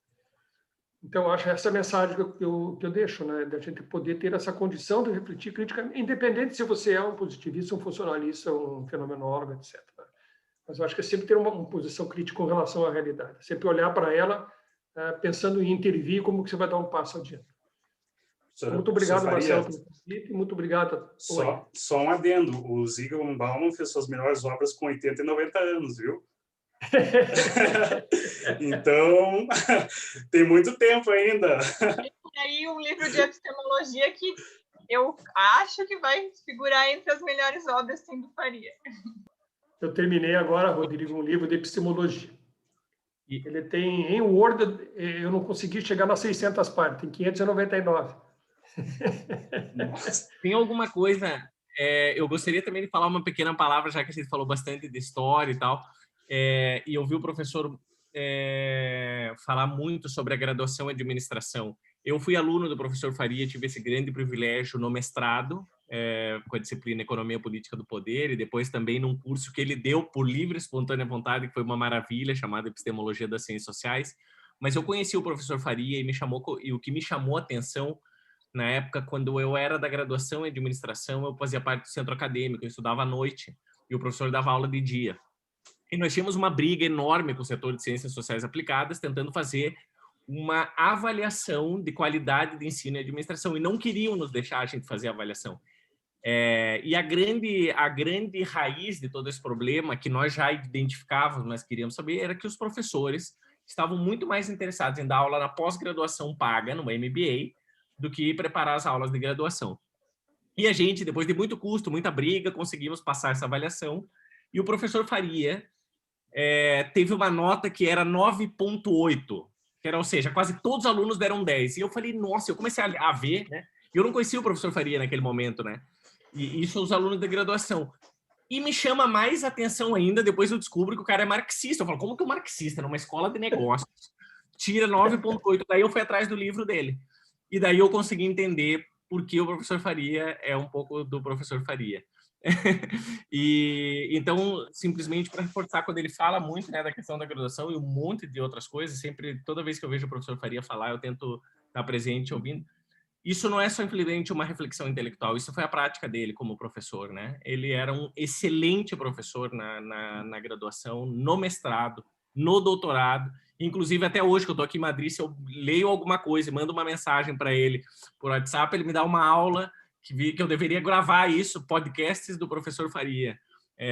Então, eu acho essa mensagem que eu deixo, né? Da gente poder ter essa condição de refletir criticamente, independente se você é um positivista, um funcionalista, um fenomenólogo, etc. Mas eu acho que é sempre ter uma posição crítica com relação à realidade. Sempre olhar para ela pensando em intervir, como que você vai dar um passo adiante. Muito obrigado, Marcelo, pelo convite. Muito obrigado. Só um adendo. O Zygmunt Bauman fez suas melhores obras com 80 e 90 anos, viu? Então, tem muito tempo ainda. E aí um livro de epistemologia que eu acho que vai figurar entre as melhores obras, sim, do Faria. Eu terminei agora, Rodrigo, um livro de epistemologia. Ele tem, em Word, eu não consegui chegar nas 600 páginas, tem 599. Tem alguma coisa... eu gostaria também de falar uma pequena palavra, já que a gente falou bastante de história e tal, e eu ouvi o professor falar muito sobre a graduação em administração. Eu fui aluno do professor Faria, tive esse grande privilégio no mestrado, com a disciplina Economia Política do Poder, e depois também num curso que ele deu por livre e espontânea vontade, que foi uma maravilha, chamado Epistemologia das Ciências Sociais. Mas eu conheci o professor Faria e o que me chamou a atenção na época, quando eu era da graduação em administração, eu fazia parte do centro acadêmico, eu estudava à noite e o professor dava aula de dia. E nós tínhamos uma briga enorme com o setor de ciências sociais aplicadas, tentando fazer uma avaliação de qualidade de ensino e administração, e não queriam nos deixar a gente fazer a avaliação. E a grande raiz de todo esse problema, que nós já identificávamos, mas queríamos saber, era que os professores estavam muito mais interessados em dar aula na pós-graduação paga, no MBA, do que preparar as aulas de graduação. E a gente, depois de muito custo, muita briga, conseguimos passar essa avaliação, e o professor Faria teve uma nota que era 9,8, ou seja, quase todos os alunos deram 10. E eu falei, nossa, eu comecei a ver, né? Eu não conhecia o professor Faria naquele momento, né? E isso os alunos da graduação. E me chama mais atenção ainda, depois eu descubro que o cara é marxista. Eu falo, como que é um marxista numa escola de negócios tira 9,8? Daí eu fui atrás do livro dele. E daí eu consegui entender por que o professor Faria é um pouco do professor Faria. E então, simplesmente para reforçar, quando ele fala muito, né, da questão da graduação e um monte de outras coisas, sempre, toda vez que eu vejo o professor Faria falar, eu tento estar presente ouvindo. Isso não é simplesmente uma reflexão intelectual, isso foi a prática dele como professor, né? Ele era um excelente professor na graduação, no mestrado, no doutorado. Inclusive, até hoje, que eu estou aqui em Madrid, se eu leio alguma coisa e mando uma mensagem para ele por WhatsApp, ele me dá uma aula que eu deveria gravar isso, podcasts do professor Faria.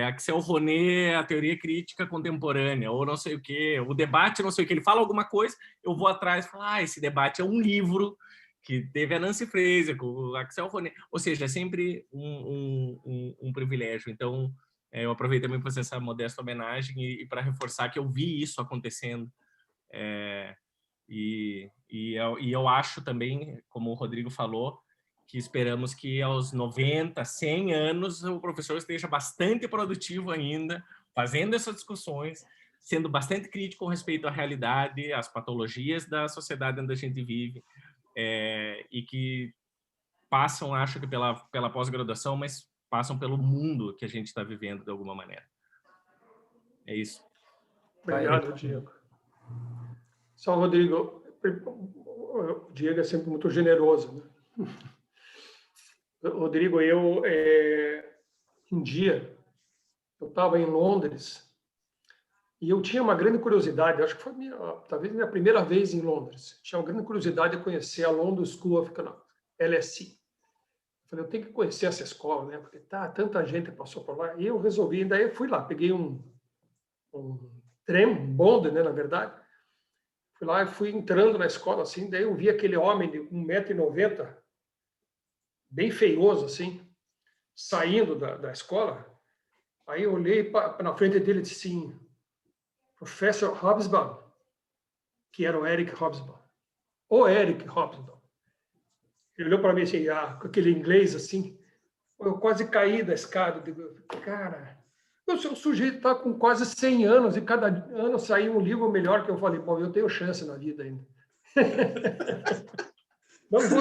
Axel Ronet, a teoria crítica contemporânea, ou não sei o quê, o debate, não sei o quê. Ele fala alguma coisa, eu vou atrás e falo, esse debate é um livro que teve a Nancy Fraser, com o Axel Ronet. Ou seja, é sempre um privilégio. Então, eu aproveito também para fazer essa modesta homenagem e para reforçar que eu vi isso acontecendo. E eu acho também, como o Rodrigo falou, que esperamos que aos 90, 100 anos o professor esteja bastante produtivo ainda, fazendo essas discussões, sendo bastante crítico com respeito à realidade, às patologias da sociedade onde a gente vive, e que passam, acho que pela pós-graduação, mas passam pelo mundo que a gente está vivendo de alguma maneira. É isso. Obrigado, Diego. Só, Rodrigo, o Diego é sempre muito generoso, né? Rodrigo, um dia, eu estava em Londres e eu tinha uma grande curiosidade, acho que foi talvez minha primeira vez em Londres, tinha uma grande curiosidade de conhecer a London School of Economics, LSE. Eu falei, eu tenho que conhecer essa escola, né? Porque tanta gente passou por lá. E eu resolvi, daí eu fui lá, peguei um trem, um bonde, né, na verdade. Fui lá e fui entrando na escola, assim, daí eu vi aquele homem de 1,90 m, bem feioso, assim, saindo da escola. Aí eu olhei na frente dele e disse assim, Professor Hobsbawm, que era o Eric Hobsbawm. O Eric Hobsbawm. Ele olhou para mim assim, com aquele inglês assim, eu quase caí da escada. Digo, cara, o sujeito está com quase 100 anos e cada ano saiu um livro melhor, que eu falei, bom, eu tenho chance na vida ainda.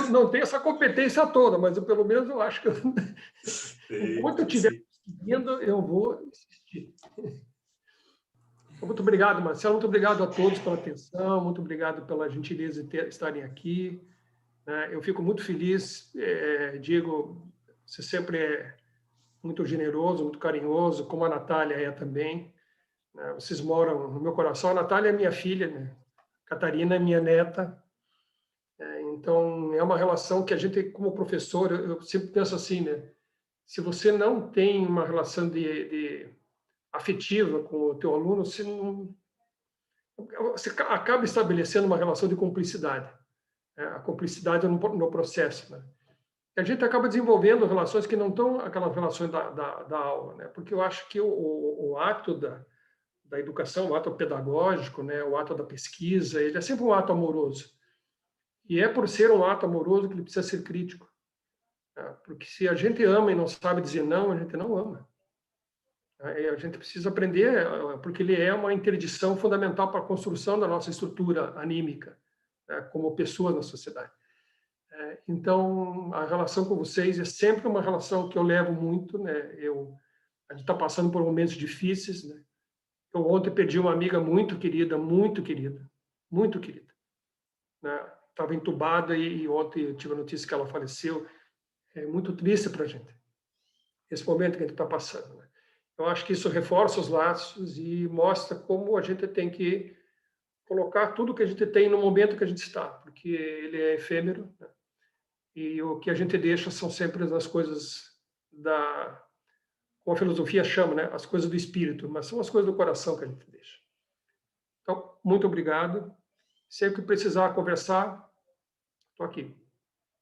não tenho essa competência toda, mas eu, pelo menos eu acho que enquanto eu estiver conseguindo, eu vou insistir. Muito obrigado, Marcelo. Muito obrigado a todos pela atenção. Muito obrigado pela gentileza de estarem aqui. Eu fico muito feliz. Diego, você sempre é muito generoso, muito carinhoso, como a Natália é também. Vocês moram no meu coração. A Natália é minha filha, né? Catarina é minha neta. Então, é uma relação que a gente, como professor, eu sempre penso assim, né? Se você não tem uma relação afetiva com o teu aluno, você acaba estabelecendo uma relação de cumplicidade. A cumplicidade no processo, né? A gente acaba desenvolvendo relações que não estão aquelas relações da aula, né? Porque eu acho que o ato da educação, o ato pedagógico, né? O ato da pesquisa, ele é sempre um ato amoroso. E é por ser um ato amoroso que ele precisa ser crítico. Porque se a gente ama e não sabe dizer não, a gente não ama. A gente precisa aprender, porque ele é uma interdição fundamental para a construção da nossa estrutura anímica, como pessoa na sociedade. Então, a relação com vocês é sempre uma relação que eu levo muito, né? A gente está passando por momentos difíceis, né? Eu ontem perdi uma amiga muito querida, muito querida, muito querida. Estava entubada e ontem eu tive a notícia que ela faleceu. É muito triste para a gente, esse momento que a gente está passando, né? Eu acho que isso reforça os laços e mostra como a gente tem que colocar tudo que a gente tem no momento que a gente está, porque ele é efêmero, né? E o que a gente deixa são sempre as coisas como a filosofia chama, né? As coisas do espírito, mas são as coisas do coração que a gente deixa. Então, muito obrigado. Sempre que precisar conversar, estou aqui.